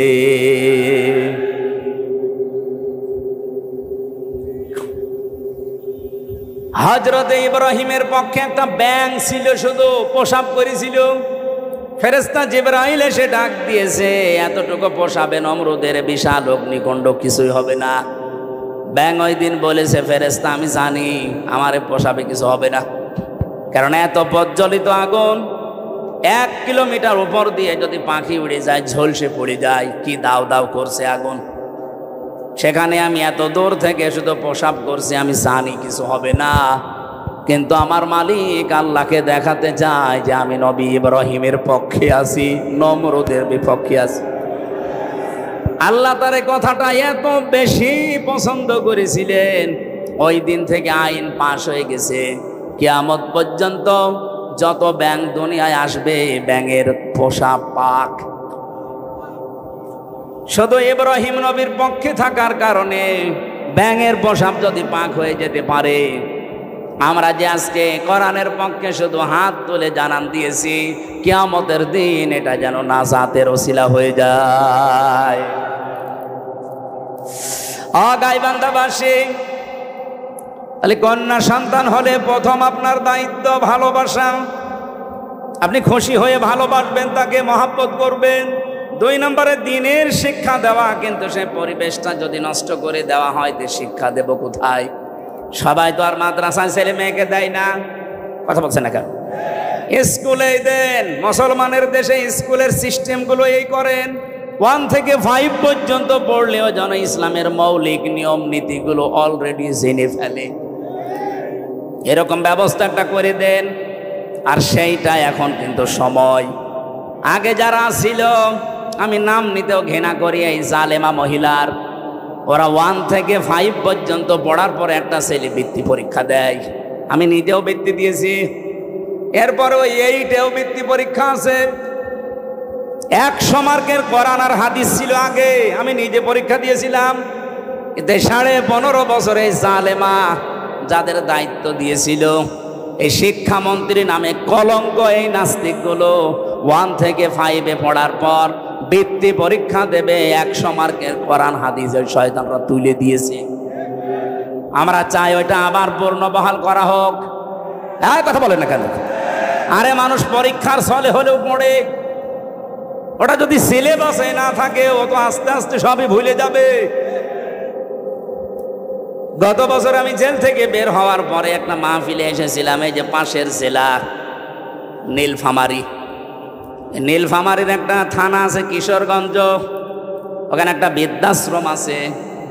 Speaker 1: হযরত ইব্রাহিমের পক্ষে একটা ব্যাঙ ছিল, শুধু প্রসাব করেছিল। ফেরেশতা জিবরাইল এসে ডাক দিয়েছে, এতটুকু পোষাবে নমরুদের বিশাল অগ্নিকুণ্ড, কিছুই হবে না। ব্যাঙ ওই দিন বলেছে, ফেরেশতা আমি জানি আমার পোষাবে কিছু হবে না, কারণ এত প্রজ্বলিত আগুন 1 কিলোমিটার উপর দিয়ে যদি পাখি উড়ে যায়, ঝলসে পড়ে যায়, কি দাও দাও করছে আগুন। সেখানে আমি এত দূর থেকে শুধু প্রসাব করছি, আমি জানি কিছু হবে না। কিন্তু আমার মালিক আল্লাহকে দেখাতে চায় যে আমি নবী ইব্রাহিমের পক্ষে আছি, নমরুদের বিপক্ষে আছি। আল্লাহ তার কথাটা এত বেশি পছন্দ করেছিলেন, ওই দিন থেকে আইন পাশ হয়ে গেছে। কিয়ামত পর্যন্ত যত ব্যাঙ দুনিয়ায় আসবে, ব্যাঙের পোষা পাক শুধু ইব্রাহিম নবীর পক্ষে থাকার কারণে ব্যাঙের পোশাক যদি পাক হয়ে যেতে পারে, আমরা যে আজকে কোরআনের পক্ষে শুধু হাত তুলে জানান দিয়েছি, কিয়ামতের দিন এটা যেন নাজাতের ওসিলা হয়ে যায়। গাইবান্ধাবাসী, তাহলে কন্যা সন্তান হলে প্রথম আপনার দায়িত্ব ভালোবাসা। আপনি খুশি হয়ে ভালোবাসবেন, তাকে মহব্বত করবেন। 2 নম্বরে দিনের শিক্ষা দেওয়া। কিন্তু সে পরিবেশটা যদি নষ্ট করে দেওয়া হয়, তো শিক্ষা দেব কোথায়? সবাই তো আর মাদ্রাসায় ছেলে মেয়েকে দেয় না। কথা বলছে না কেন? স্কুলেই দেন। মুসলমানের দেশে স্কুলের সিস্টেমগুলো এই করেন, 1 থেকে 5 পর্যন্ত পড়লেও যেন ইসলামের মৌলিক নিয়ম নীতিগুলো অলরেডি জেনে ফেলে, এরকম ব্যবস্থাটা করে দেন। আর সেইটা এখন কিন্তু সময়। আগে যারা ছিল, আমি নাম নিতেও ঘৃণা করি, এই জালেমা মহিলার, ওরা 1 থেকে 5 পর্যন্ত পড়ার পরে একটা ছেলে বৃত্তি পরীক্ষা দেয়। আমি নিজেও বৃত্তি দিয়েছি। এরপরেও 8এও বৃত্তি পরীক্ষা আছে। 100 মার্কের কোরআন আর হাদিস ছিল আগে, আমি নিজে পরীক্ষা দিয়েছিলাম। এতে 15.5 বছরে জালেমা যাদের দায়িত্ব দিয়েছিল, এই শিক্ষামন্ত্রী নামে কলঙ্ক, এই নাস্তিকগুলো 1 থেকে 5-এ পড়ার পর বৃত্তি পরীক্ষা দেবে, 100 মার্কের কোরআন হাদিসের শয়তানরা তুলে দিয়েছে। আমরা চাই ওইটা আবার পূর্ণবহাল করা হোক। কথা বলেন না কেন? আরে মানুষ পরীক্ষার ছলে হলেও পড়ে, ওটা যদি সিলেবাসে না থাকে, ও তো আস্তে আস্তে সবই ভুলে যাবে। গত বছর আমি জেল থেকে বের হওয়ার পরে একটা মাহফিলে এসেছিলাম, এই যে পাশের জেলা নীলফামারী। নীলফামারীর একটা থানা আছে কিশোরগঞ্জ, ওখানে একটা বৃদ্ধাশ্রম আছে,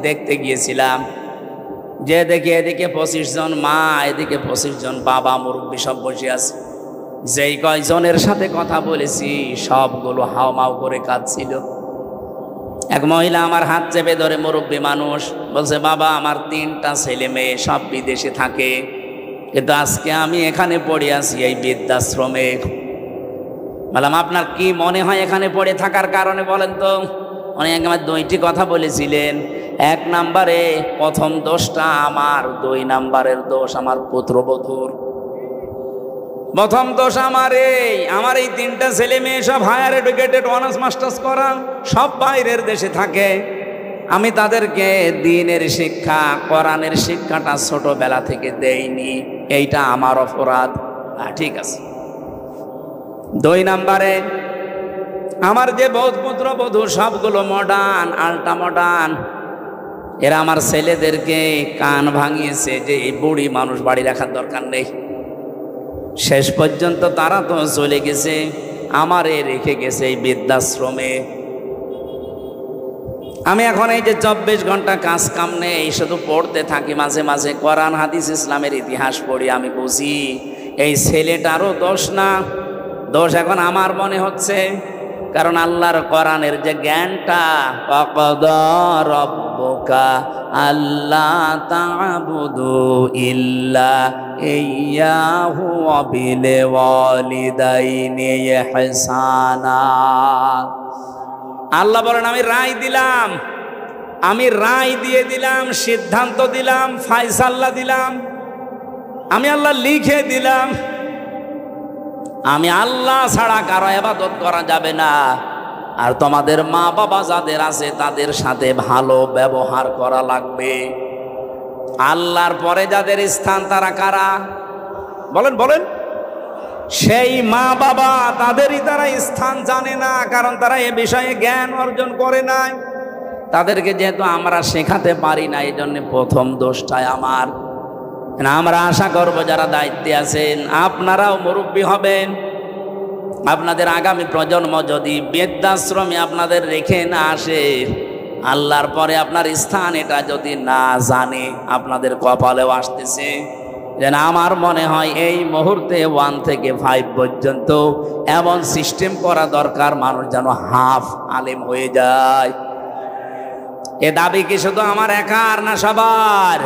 Speaker 1: দেখতে গিয়েছিলাম। যে দেখি এদিকে 25 জন মা, এদিকে 25 জন বাবা, মুরব্বী সব বসে আছে। যেই কয়জনের সাথে কথা বলেছি সবগুলো হাওমাও করে কাঁদছিল। এক মহিলা আমার হাত চেপে ধরে, মুরব্বী মানুষ, বলছে, বাবা আমার 3টা ছেলে মেয়ে সব বিদেশে থাকে, কিন্তু আজকে আমি এখানে পড়ে আছি এই বৃদ্ধাশ্রমে। বললাম, আপনার কি মনে হয় এখানে পড়ে থাকার কারণে বলেন তো? উনি আমার 2টি কথা বলেছিলেন। 1 নম্বরে প্রথম দোষটা আমার, 2 নম্বরের দোষ আমার পুত্রবধূর। প্রথম দোষ আমার এই 3টা ছেলে মেয়ে সব হায়ার এডুকেটেড, অনার্স মাস্টার্স করা, সব বাইরের দেশে থাকে। আমি তাদেরকে দ্বীনের শিক্ষা, কোরআনের শিক্ষাটা ছোটবেলা থেকে দেইনি, এইটা আমার অপরাধ। ঠিক আছে। 2 নম্বরে আমার যে পুত্রবধূ সবগুলো মডার্ন, আল্ট্রা মডার্ন, এরা আমার ছেলেদেরকে কান ভাঙিয়েছে যে এই বুড়ি মানুষ বাড়ি রাখার দরকার নেই। শেষ পর্যন্ত তারা তো চলে গেছে, আমারে রেখে গেছে এই বৃদ্ধাশ্রমে। আমি এখন এই যে 24 ঘন্টা কাজ কাম নেই, শুধু পড়তে থাকি, মাঝে মাঝে কোরআন হাদিস ইসলামের ইতিহাস পড়ি। আমি বুঝি এই ছেলেটারও দোষ না, দোষ এখন আমার মনে হচ্ছে। কারণ আল্লাহর কোরআনের যে জ্ঞানটা, ওয়াকাদা রাব্বুকা আল্লা তা'বুদু ইল্লা ইয়্যাহু ওয়া বিল ওয়ালিদাইনি ইহসানা। আল্লাহ বলেন, আমি রায় দিলাম, আমি রায় দিয়ে দিলাম, সিদ্ধান্ত দিলাম, ফায়সালা দিলাম, আমি আল্লাহ লিখে দিলাম, আমি আল্লাহ ছাড়া কারো ইবাদত করা যাবে না। আর তোমাদের মা বাবা যাদের আছে তাদের সাথে ভালো ব্যবহার করা লাগবে। আল্লাহর পরে যাদের স্থান তারা কারা? বলেন বলেন। সেই মা বাবা, তাদেরই তারা স্থান জানে না, কারণ তারা এ বিষয়ে জ্ঞান অর্জন করে নাই। তাদেরকে যেহেতু আমরা শেখাতে পারি না, এই জন্য প্রথম দোষটাই আমার। আমরা আশা করব যারা দায়িত্বে আছেন আপনারাও মুরব্বী হবেন। আপনাদের আগামী প্রজন্ম যদি বৃদ্ধাশ্রমে আপনাদের রেখে না আসে, আল্লাহর পরে আপনার স্থান এটা যদি না জানে, আপনাদের কপালেও আসতেছে। যেন আমার মনে হয় এই মুহূর্তে 1 থেকে 5 পর্যন্ত এমন সিস্টেম করা দরকার, মানুষ যেন হাফ আলেম হয়ে যায়। এ দাবি কি শুধু আমার একার না সবার?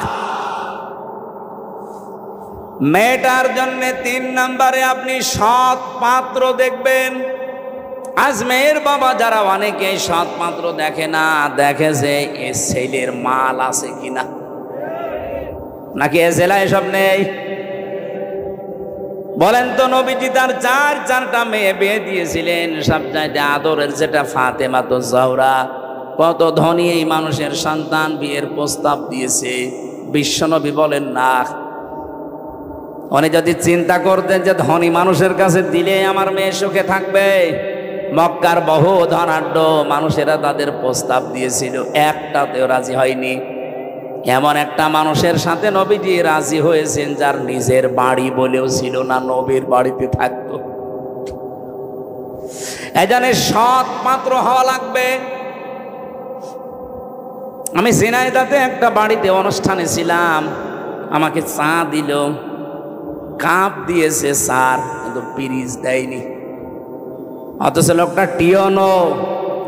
Speaker 1: মেয়েটার জন্য 3 নম্বরে আপনি সৎ পাত্র দেখবেন। আজ মেয়ের বাবা যারা অনেকে সৎ পাত্র দেখে না, দেখে যে এ ছেলের মাল আছে কিনা, নাকি এ জেলায় এসব নেই? বলেন তো, নবীজি তার 4টা মেয়ে বিয়ে দিয়েছিলেন, সবচাইতে আদরের যেটা ফাতেমা তো জহরা। কত ধনী এই মানুষের সন্তান বিয়ের প্রস্তাব দিয়েছে, বিশ্বনবী বলেন না। উনি যদি চিন্তা করতেন যে ধনী মানুষের কাছে দিলে আমার মেয়ে সুখে থাকবে, মক্কার বহু ধনাঢ্য মানুষেরা তাদের প্রস্তাব দিয়েছিল, একটাতেও রাজি হয়নি। এমন একটা মানুষের সাথে নবীজি রাজি হয়েছেন যার নিজের বাড়ি বলেও ছিল না, নবীর বাড়িতে থাকতো। এজন্য সৎ পাত্র হওয়া লাগবে। আমি ঝিনাইদহে একটা বাড়িতে অনুষ্ঠানে ছিলাম, আমাকে চা দিল, কাপ দিয়েছে স্যার, কিন্তু পিরিচ দেয়নি। অথচ লোকটা টিয়নো,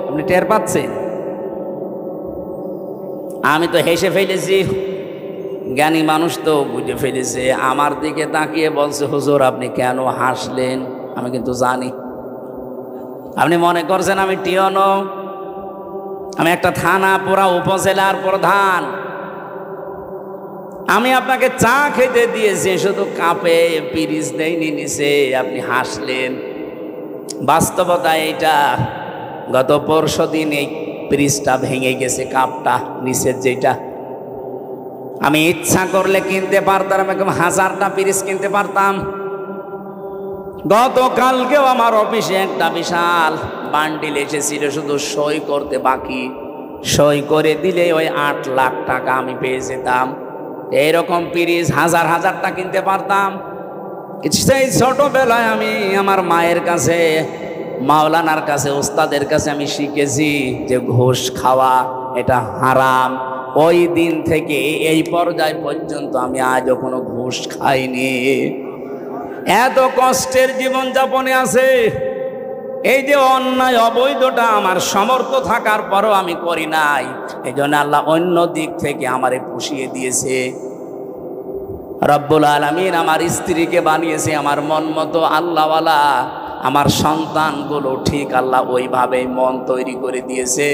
Speaker 1: আপনি টের পাচ্ছেন? আমি তো হেসে ফেলেছি, জ্ঞানী মানুষ তো বুঝে ফেলেছে। আমার দিকে তাকিয়ে বলছে, হুজুর আপনি কেন হাসলেন? আমি কিন্তু জানি আপনি মনে করছেন আমি টিয়নো। আমি একটা থানা পুরা উপজেলার প্রধান। আমি আপনাকে চা খেতে দিয়েছি, শুধু কাপে পিরিচ দেয়নি নিচে, আপনি হাসলেন। বাস্তবতা এইটা, গত পরশু দিন এই পিরিচটা ভেঙে গেছে, কাপটা নিচের যেটা। আমি ইচ্ছা করলে কিনতে পারতাম, এরকম 1000টা পিরিচ কিনতে পারতাম। গতকালকেও আমার অফিসে একটা বিশাল বান্ডিল এসেছিল, শুধু সই করতে বাকি। সই করে দিলে ওই 8 লাখ টাকা আমি পেয়ে যেতাম। এইরকম পিরিচ 1000টা কিনতে পারতাম। সেই ছোটবেলায় আমি আমার মায়ের কাছে, মাওলানার কাছে, ওস্তাদের কাছে আমি শিখেছি যে ঘুষ খাওয়া এটা হারাম। ওই দিন থেকে এই পর্যায় পর্যন্ত আমি আজও কোনো ঘুষ খাইনি। এত কষ্টের জীবন যাপনে আছে, এই যে অন্যায় অবৈধটা আমার সমর্থ থাকার পরও আমি করি নাই, এই জন্য আল্লাহ অন্য দিক থেকে আমারে পুষিয়ে দিয়েছে। রব্বুল আলামিন আমার স্ত্রীকে বানিয়েছে আমার মন মতো আল্লাহওয়ালা, আমার সন্তানগুলো ঠিক আল্লাহ ওইভাবেই মন তৈরি করে দিয়েছে।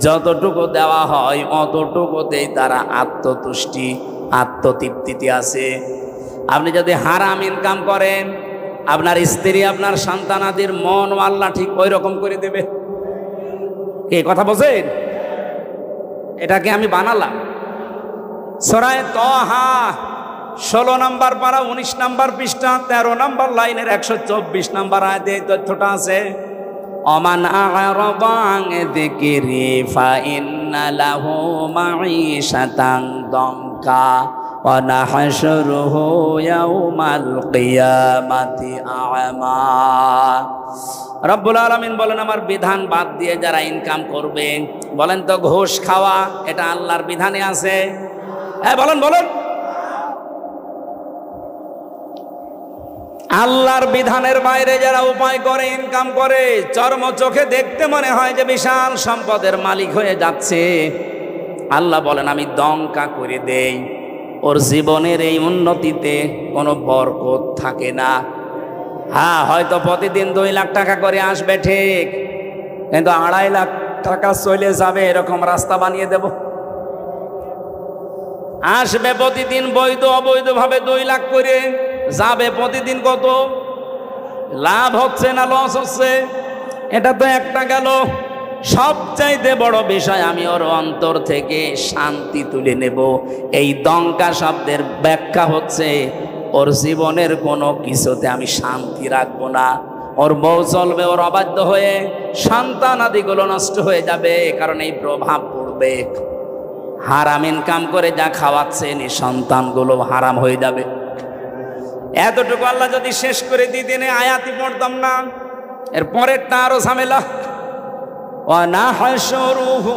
Speaker 1: যতটুকু দেওয়া হয় অতটুকুতেই তারা আত্মতুষ্টি আত্মতৃপ্তিতে আছে। আপনি যদি হারাম ইনকাম করেন, আপনার স্ত্রী আপনার সন্তানাদির মন আল্লাহ ঠিক ওই রকম করে দেবে। এই কথা বলছেন? এটাকে আমি বানালাম। সূরা তাহা 16 নম্বর পারা 19 নম্বর পৃষ্ঠা 13 নম্বর লাইনের 124 নম্বর আয়াতে এই তথ্যটা আছে। ওমান আ'রাদা আন যিকরি ফাইন্না লাহু মাঈশাতান দঙ্কা ওয়া নাহশুরুহু ইয়াউমাল কিয়ামাতি আ'মা। রব্বুল আলামিন বলেন, আমার বিধান বাদ দিয়ে যারা ইনকাম করবে, বলেন তো ঘুষ খাওয়া এটা আল্লাহর বিধানে আছে? হ্যাঁ বলেন বলেন। আল্লাহর বিধানের বাইরে যারা উপায় করে ইনকাম করে, চর্ম চোখে দেখতে মনে হয় যে বিশাল সম্পদের মালিক হয়ে যাচ্ছে, আল্লাহ বলেন আমি দঙ্কা করে দেই। ওর জীবনের এই উন্নতিতে কোনো বরকত থাকে না। হ্যাঁ, হয়তো প্রতিদিন 2 লাখ টাকা করে আসবে ঠিক, কিন্তু 2.5 লাখ টাকা চলে যাবে এরকম রাস্তা বানিয়ে দেব। আসবে প্রতিদিন বৈধ অবৈধভাবে 2 লাখ করে, যাবে প্রতিদিন কত? লাভ হচ্ছে না লস হচ্ছে? এটা তো একটা গেল। সবচাইতে বড় বিষয়, আমি ওর অন্তর থেকে শান্তি তুলে নেব। এই দঙ্কা শব্দের ব্যাখ্যা হচ্ছে ওর জীবনের কোনো কিছুতে আমি শান্তি রাখবো না। ওর বউ চলবে ওর অবাধ্য হয়ে, সন্তান আদিগুলো নষ্ট হয়ে যাবে, কারণ এই প্রভাব পড়বে। হারাম ইনকাম করে যা খাওয়াচ্ছেন এই সন্তানগুলো হারাম হয়ে যাবে। এতটুকু আল্লাহ যদি শেষ করে দিতেন আয়াতই পড়তাম না। এর পরেরটা আরো ঝামেলা। ওয়া নাহশুরুহু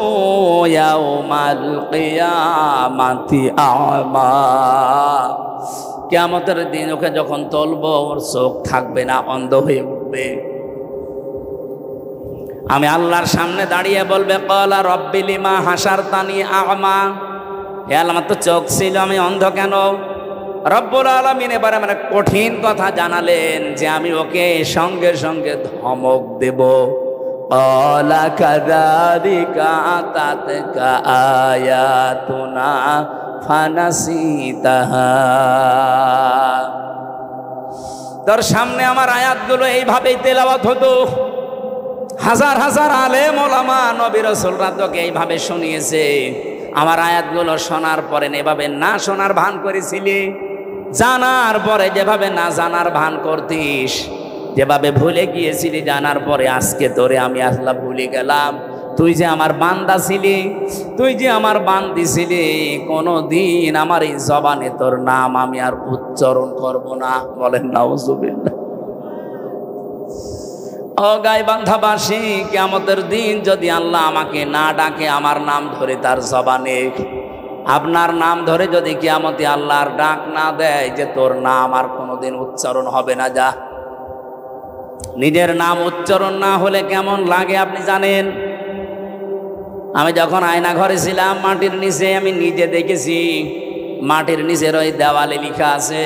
Speaker 1: ইয়াউমাল কিয়ামাতি আ'মা। কিয়ামতের দিন ওকে যখন তুলব, ওর চোখ থাকবে না, অন্ধ হয়ে উঠবে। আমি আল্লাহর সামনে দাঁড়িয়ে বলবে, ক্বালা রাব্বি লিমা হাসারতানি আ'মা। হে আল্লাহ, আমার তো চোখ ছিল, আমি অন্ধ কেন? রব্বুল আলামিন এবারে মানে কঠিন কথা জানালেন যে আমি ওকে সঙ্গে সঙ্গে ধমক দেব। ক্বালা কাযালিকা আতাতকা আয়াতুনা ফানাসিতাহা। তোর সামনে আমার আয়াতগুলো এইভাবেই তেলাওয়াত হতো। হাজার হাজার আলেম ওলামা নবী রাসূলরা তোকে এইভাবে শুনিয়েছে। আমার আয়াতগুলো শোনার পরে এভাবে না শোনার ভান করেছিলি, জানার পরে যেভাবে না জানার ভান করতিস, যেভাবে ভুলে গিয়েছিলি জানার পরে, আজকে তোরে আমি আল্লাহ ভুলে গেলাম। তুই যে আমার বান্দা ছিলি, তুই যে আমার বান্দি ছিলি, কোনোদিন আমার এই জবানে তোর নাম আমি আর উচ্চারণ করব না। বলেন নাউজুবিল্লাহ। ও গাইবান্ধাবাসী, কিয়ামতের দিন যদি আল্লাহ আমাকে না ডাকে, আমার নাম ধরে তার জবানে, আপনার নাম ধরে যদি কিয়ামতে আল্লাহর ডাক না দেয় যে তোর নাম আর কোনোদিন উচ্চারণ হবে না, যা। নিজের নাম উচ্চারণ না হলে কেমন লাগে আপনি জানেন? আমি যখন আয়না ঘরে ছিলাম, মাটির নিচে আমি নিজে দেখেছি, মাটির নিচের ওই দেওয়ালে লেখা আছে।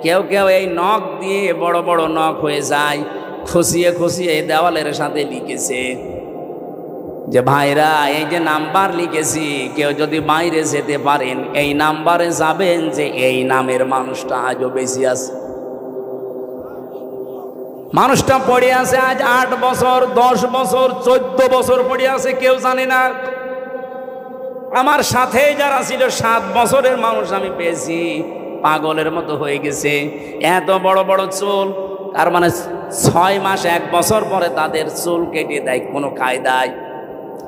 Speaker 1: কেউ কেউ এই নখ দিয়ে, বড় বড় নখ হয়ে যায়, খুশিয়ে খুশিয়ে দেওয়ালের সাথে লিখেছে যে ভাইরা এই যে নাম্বার লিখেছি, কেউ যদি বাইরে যেতে পারেন এই নাম্বারে যাবেন, যে এই নামের মানুষটা আজও বেশি আছে। মানুষটা পড়ে আছে আজ 8 বছর, 10 বছর, 14 বছর পড়ে আছে, কেউ জানে না। আমার সাথে যারা ছিল 7 বছরের মানুষ আমি পেয়েছি, পাগলের মতো হয়ে গেছে। এত বড় বড় চুল, তার মানে 6 মাস 1 বছর পরে তাদের চুল কেটে দেয় কোনো কায়দায়।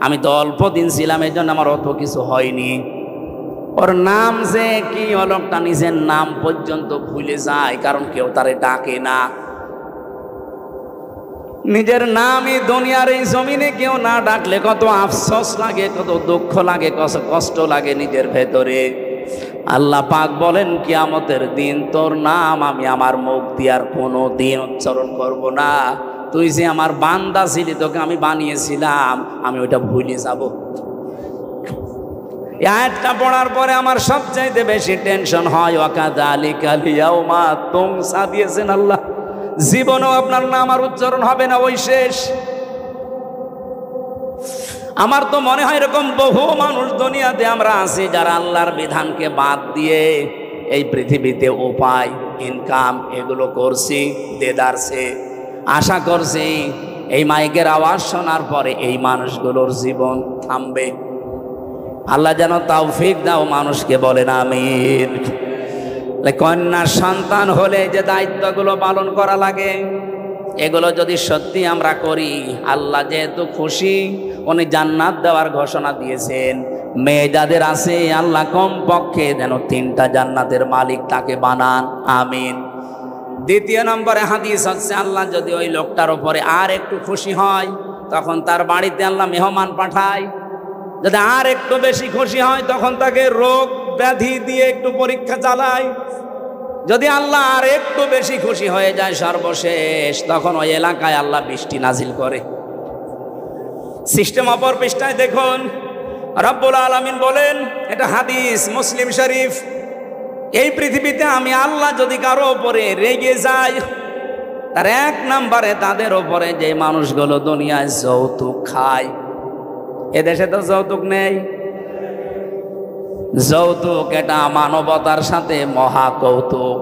Speaker 1: আমি তো অল্প দিন ছিলাম, এই জন্য আমার অত কিছু হয়নি। ওর নাম যে কি, লোকটা নিজের নাম পর্যন্ত ভুলে যায়, কারণ কেউ তারে ডাকে না। নিজের নামই দুনিয়ার এই জমিনে কেউ না ডাকলে কত আফসোস লাগে, কত দুঃখ লাগে, কত কষ্ট লাগে নিজের ভেতরে। আল্লাহ পাক বলেন কিয়ামতের দিন তোর নাম আমি আমার মুখ দিয়ে আর কোনো দিন উচ্চারণ করব না। তুই যে আমার বান্দা ছিলি, তোকে আমি বানিয়েছিলাম, আমি ওইটা ভুলে যাব। এই আয়াতটা পড়ার পরে আমার সবচাইতে বেশি টেনশন হয় ওয়াকাযালিকাল ইয়াউমা তুনসা দিয়েছেন আল্লাহ, জীবনেও আপনার নাম আর উচ্চারণ হবে না, ওই শেষ। আমার তো মনে হয় এরকম বহু মানুষ দুনিয়াতে আমরা আছি যারা আল্লাহর বিধানকে বাদ দিয়ে এই পৃথিবীতে উপায় ইনকাম এগুলো করছি, দেদারছে। আশা করছি এই মাইকের আওয়াজ শোনার পরে এই মানুষগুলোর জীবন থামবে। আল্লাহ যেন তৌফিক দাও মানুষকে, বলেন আমিন। কন্যার সন্তান হলে যে দায়িত্বগুলো পালন করা লাগে, এগুলো যদি সত্যি আমরা করি, আল্লাহ যেহেতু খুশি, উনি জান্নাত দেওয়ার ঘোষণা দিয়েছেন। মেয়ে যাদের আছে আল্লাহ কমপক্ষে যেন 3টা জান্নাতের মালিক তাকে বানান, আমিন। দ্বিতীয় নম্বরে হাদিস হচ্ছে, আল্লাহ যদি ওই লোকটার উপরে আর একটু খুশি হয়, তখন তার বাড়িতে আল্লাহ মেহমান পাঠায়। যদি আর একটু বেশি খুশি হয়, তখন তাকে রোগ ব্যাধি দিয়ে একটু পরীক্ষা চালায়। যদি আল্লাহ আর একটু বেশি খুশি হয়ে যায়, সর্বশেষ তখন ওই এলাকায় আল্লাহ বৃষ্টি নাজিল করে। সিস্টেম অপর পৃষ্ঠায় দেখুন, রব্বুল আলামিন বলেন, এটা হাদিস মুসলিম শরীফ, এই পৃথিবীতে আমি আল্লাহ যদি কারো ওপরে রেগে যাই, তার 1 নম্বরে তাদের ওপরে যে মানুষগুলো দুনিয়ায় যৌতুক খায়। এদেশে তো যৌতুক নেই। যৌতুক এটা মানবতার সাথে মহা কৌতুক।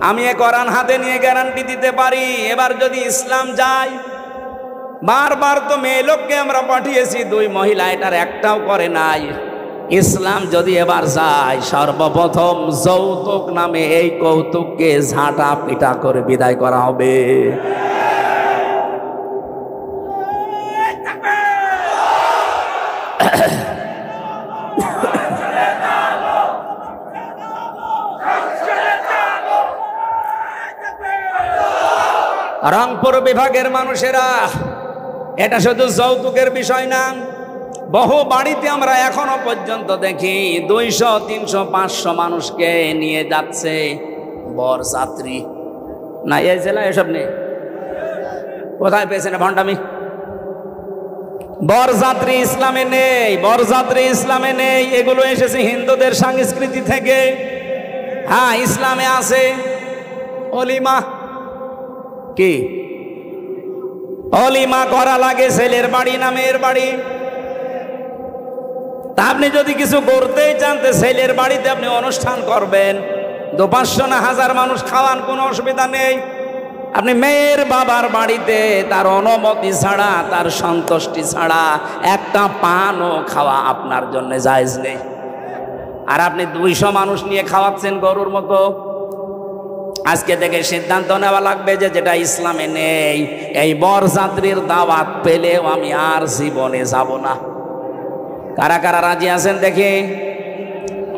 Speaker 1: আমি এ কোরআন হাতে নিয়ে গ্যারান্টি দিতে পারি, এবার যদি ইসলাম যায়, বারবার তো মেয়ে লোককে আমরা পাঠিয়েছি, 2 মহিলা এটার একটাও করে নাই। ইসলাম যদি এবার যায়, সর্বপ্রথম যৌতুক নামে এই কৌতুককে ঝাঁটা পিটা করে বিদায় করা হবে। রংপুর বিভাগের মানুষেরা, এটা শুধু যৌতুকের বিষয় না, বহু বাড়িতে আমরা এখনো পর্যন্ত দেখি 200, 300, 500 মানুষকে নিয়ে যাচ্ছে বরযাত্রী। না, এই জেলা এসব নেই। কোথায় পেয়েছেন ভণ্ডামি? বরযাত্রী ইসলামে নেই, বরযাত্রী ইসলামে নেই। এগুলো এসেছে হিন্দুদের সংস্কৃতি থেকে। হ্যাঁ, ইসলামে আছে অলিমা। কি অলিমা করা লাগে? ছেলের বাড়ি না মেয়ের বাড়ি? তা আপনি যদি কিছু করতেই চান, ছেলের বাড়িতে আপনি অনুষ্ঠান করবেন, 200-500 না 1000 মানুষ খাওয়ান, কোনো অসুবিধা নেই। আপনি মেয়ের বাবার বাড়িতে তার অনুমতি ছাড়া, তার সন্তুষ্টি ছাড়া একটা পানও খাওয়া আপনার জন্য জায়েজ নেই। আর আপনি 200 মানুষ নিয়ে খাওয়াচ্ছেন গরুর মতো। আজকে থেকে সিদ্ধান্ত নেওয়া লাগবে যে যেটা ইসলামে নেই, এই বরযাত্রীর দাওয়াত পেলেও আমি আর জীবনে যাব না। কারা কারা রাজি আছেন দেখি?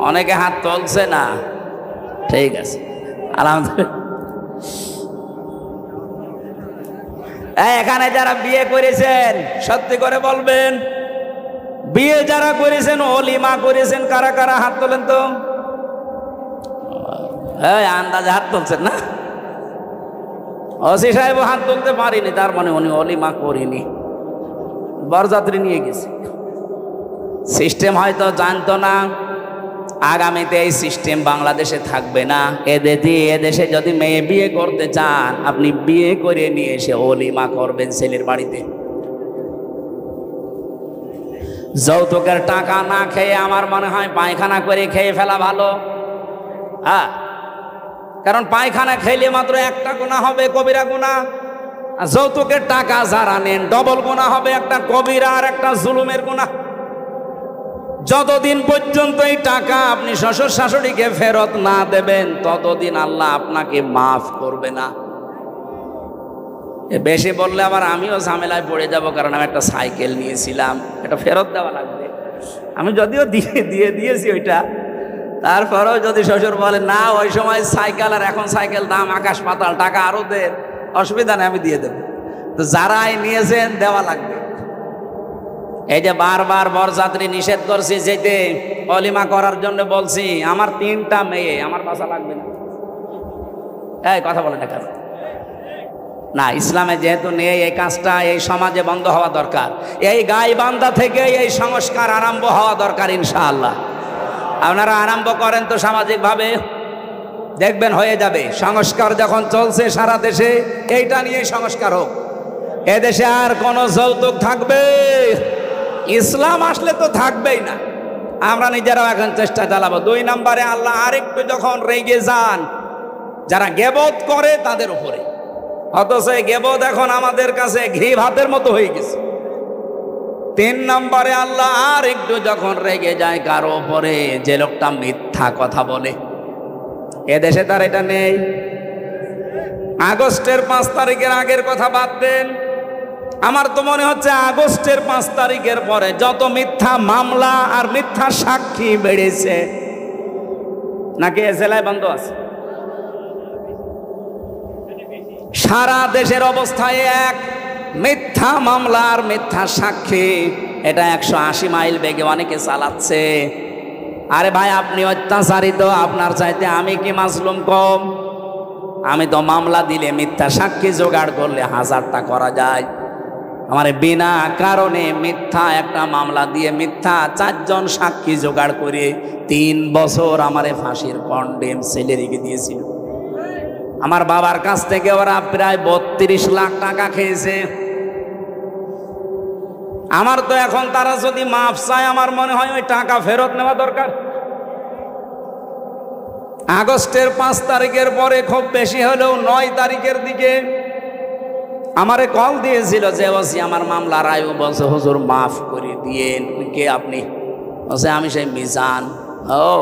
Speaker 1: অনেকে হাত তুলছে না। ঠিক আছে, আলহামদুলিল্লাহ। এখানে যারা বিয়ে করেছেন সত্যি করে বলবেন, বিয়ে যারা করেছেন, অলিমা করেছেন, কারা কারা হাত তোলেন তো? হ্যাঁ, আন্দাজে হাত তুলছেন না? ওসি সাহেব হাত তুলতে পারিনি, তার মানে উনি অলিমা করিনি, বরযাত্রী নিয়ে গেছে। সিস্টেম হয়তো জানতো না। আগামীতে এই সিস্টেম বাংলাদেশে থাকবে না। এদেশে যদি মেয়ে বিয়ে করতে চান, আপনি বিয়ে করে নিয়ে এসে অলিমা করবেন ছেলের বাড়িতে। যৌতুকের টাকা না খেয়ে আমার মনে হয় পায়খানা করে খেয়ে ফেলা ভালো। হ্যাঁ, কারণ পায়খানা খেলে মাত্র একটা গুনাহ হবে, কবিরা গুনাহ। আর যৌতুকের টাকা যারা নেন, ডবল গুনাহ হবে, একটা কবিরা আর একটা জুলুমের গুনাহ। যতদিন পর্যন্ত এই টাকা আপনি শ্বশুর শাশুড়িকে ফেরত না দেবেন, ততদিন আল্লাহ আপনাকে মাফ করবে না। বেশি বললে আবার আমিও ঝামেলায় পড়ে যাব, কারণ আমি একটা সাইকেল নিয়েছিলাম, এটা ফেরত দেওয়া লাগবে। আমি যদিও দিয়েছি ওইটা, তারপরেও যদি শ্বশুর বলে না ওই সময় সাইকেল আর এখন সাইকেল দাম আকাশ পাতাল, টাকা আরো দেন, অসুবিধা নেই, আমি দিয়ে দেবো। তো যারাই নিয়েছেন দেওয়া লাগবে। এই যে বারবার বরযাত্রী নিষেধ করছি যেতে, অলিমা করার জন্য বলছি, আমার 3টা মেয়ে, আমার বাসা লাগবে না। এই কথা বলে না কেন? না, ইসলামে যেহেতু নেই এই কাজটা, এই সমাজে বন্ধ হওয়া দরকার। এই গাইবান্ধা থেকে এই সংস্কার আরম্ভ হওয়া দরকার ইনশাআল্লাহ। আপনারা আরম্ভ করেন তো সামাজিকভাবে, দেখবেন হয়ে যাবে। সংস্কার যখন চলছে সারা দেশে, এইটা নিয়ে সংস্কার হোক। এদেশে আর কোন যৌতুক থাকবে? ইসলাম আসলে তো থাকবেই না। আমরা নিজেরাও এখন চেষ্টা চালাবো। 2 নম্বরে আল্লাহ আরেকটু যখন রেগে যান যারা গেবত করে তাদের উপরে, অথচ গেবত এখন আমাদের কাছে ঘি ভাতের মতো হয়ে গেছে। 3 নম্বরে আল্লাহ আর একটু যখন রেগে যায় কারো উপরে, যে লোকটা মিথ্যা কথা বলে। এদেশে তার এটা নেই। আগস্টের 5 তারিখের আগের কথা বাদ দেন, আমার তো মনে হচ্ছে আগস্টের 5 তারিখের পরে যত মিথ্যা মামলা আর মিথ্যা সাক্ষী বেড়েছে, নাকি এ জেলায় বন্ধ আছে? সারা দেশের অবস্থায় এক, মিথ্যা মামলা আর মিথ্যা সাক্ষী, এটা 180 মাইল বেগে অনেকে চালাচ্ছে। আরে ভাই, আপনি অত্যাচারিত, আপনার চাইতে আমি কি মাজলুম কম? আমি তো মামলা দিলে, মিথ্যা সাক্ষী জোগাড় করলে 1000টা করা যায়। আমার বিনা কারণে মিথ্যা একটা মামলা দিয়ে মিথ্যা 4 জন সাক্ষী জোগাড় করে 3 বছর আমারে ফাঁসির কন্ডেম ছেলে রেখে দিয়েছিল। আমার বাবার কাছ থেকে ওরা প্রায় 32 লাখ টাকা খেয়েছে। আমার তো এখন তারা যদি মাফ চায়, আমার মনে হয় ওই টাকা ফেরত নেওয়া দরকার। আগস্টের 5 তারিখের পরে খুব বেশি হলেও 9 তারিখের দিকে আমারে কল দিয়েছিল যে ওসি আমার মামলা রায়, বলছে হুজুর মাফ করে দিয়েন। কে আপনি? বলছে আমি সেই মিজান। ও,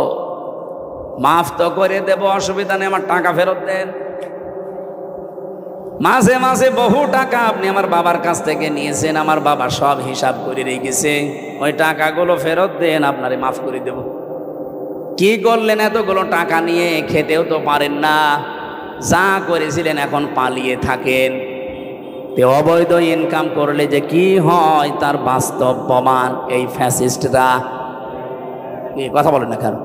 Speaker 1: মাফ তো করে দেব, অসুবিধা নেই, আমার টাকা ফেরত দেন। মাঝে মাঝে বহু টাকা আপনি আমার বাবার কাছ থেকে নিয়েছেন, আমার বাবা সব হিসাব করে রেখেছে, ওই টাকাগুলো ফেরত দেন, আপনারে মাফ করে দেব। কি করলেন এতগুলো টাকা নিয়ে? খেতেও তো পারেন না, যা করেছিলেন এখন পালিয়ে থাকেন। অবৈধ ইনকাম করলে যে কি হয় তার বাস্তব প্রমাণ এই ফ্যাসিস্টরা। কথা বলেন না কেন?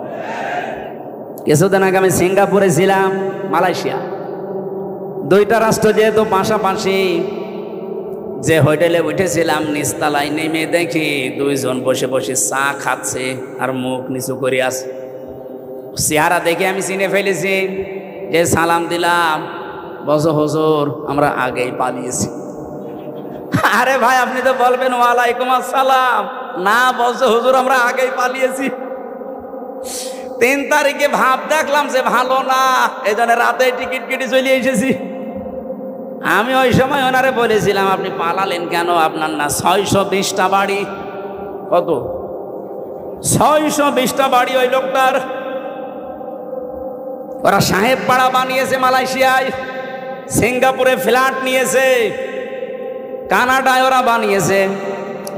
Speaker 1: কিছুদিন আগে আমি সিঙ্গাপুরে ছিলাম, মালয়েশিয়া, 2টা রাষ্ট্র যেহেতু পাশাপাশি, যে হোটেলে উঠেছিলাম নিচতলায় নেমে দেখি 2 জন বসে বসে চা খাচ্ছে আর মুখ নিচু করে আছে। চেহারা দেখে আমি চিনে ফেলেছি, যে সালাম দিলাম, বলছো হুজুর আমরা আগেই পালিয়েছি। আরে ভাই, আপনি তো বলবেন ওয়ালাইকুম আসসালাম, না, বলছো হুজুর আমরা আগেই পালিয়েছি। 3 তারিখে ভাব দেখলাম যে ভালো না, এই জন্য রাতে টিকিট কেটে চলে এসেছি। আমি ওই সময় ওনারে বলেছিলাম আপনি পালালেন কেন? আপনার না 620টা বাড়ি? কত? 620টা বাড়ি ওই লোকটার। ওরা সাহেব পাড়া বানিয়েছে মালয়েশিয়ায়, সিঙ্গাপুরে ফ্ল্যাট নিয়েছে, কানাডায় ওরা বানিয়েছে,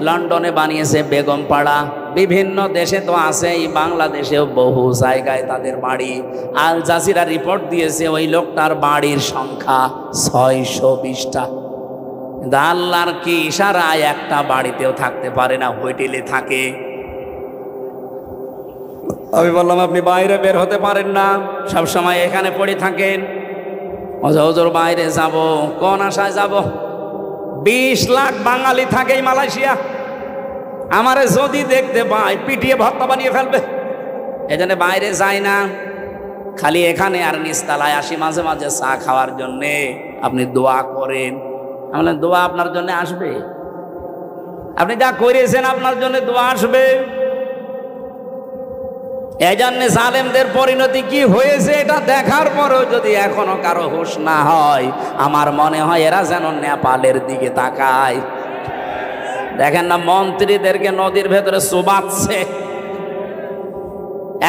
Speaker 1: লন্ডনে বানিয়েছে বেগম পাড়া, বিভিন্ন দেশে তো আছেই, বাংলাদেশেও বহু জায়গায় তাদের বাড়ি। আল জাজিরা রিপোর্ট দিয়েছে ওই লোকটার বাড়ির সংখ্যা 620টা। কিন্তু আল্লাহর কি ইশারায় একটা বাড়িতেও থাকতে পারে না, হোটেলে থাকে। আমি বললাম আপনি বাইরে বের হতে পারেন না, সব সময় এখানে পড়ে থাকেন। হুজুর বাইরে যাব, কোন আশায় যাব? 20 লাখ বাঙালি থাকে এই মালয়েশিয়া, আমারে যদি দেখতে পায় পিটিয়ে ভর্তা বানিয়ে ফেলবে। এজন্য বাইরে যাই না, খালি এখানে আর নিচতলায় আসি মাঝে মাঝে চা খাওয়ার জন্যে। আপনি দোয়া করেন। আমি বললাম দোয়া আপনার জন্য আসবে? আপনি যা করেছেন আপনার জন্য দোয়া আসবে। এই জন্য জালেমদের পরিণতি কি হয়েছে এটা দেখার পরেও যদি এখনো কারো হুঁশ না হয়, আমার মনে হয় এরা যেন নেপালের দিকে তাকায়। দেখেন না, মন্ত্রীদেরকে নদীর ভেতরে চুবাচ্ছে।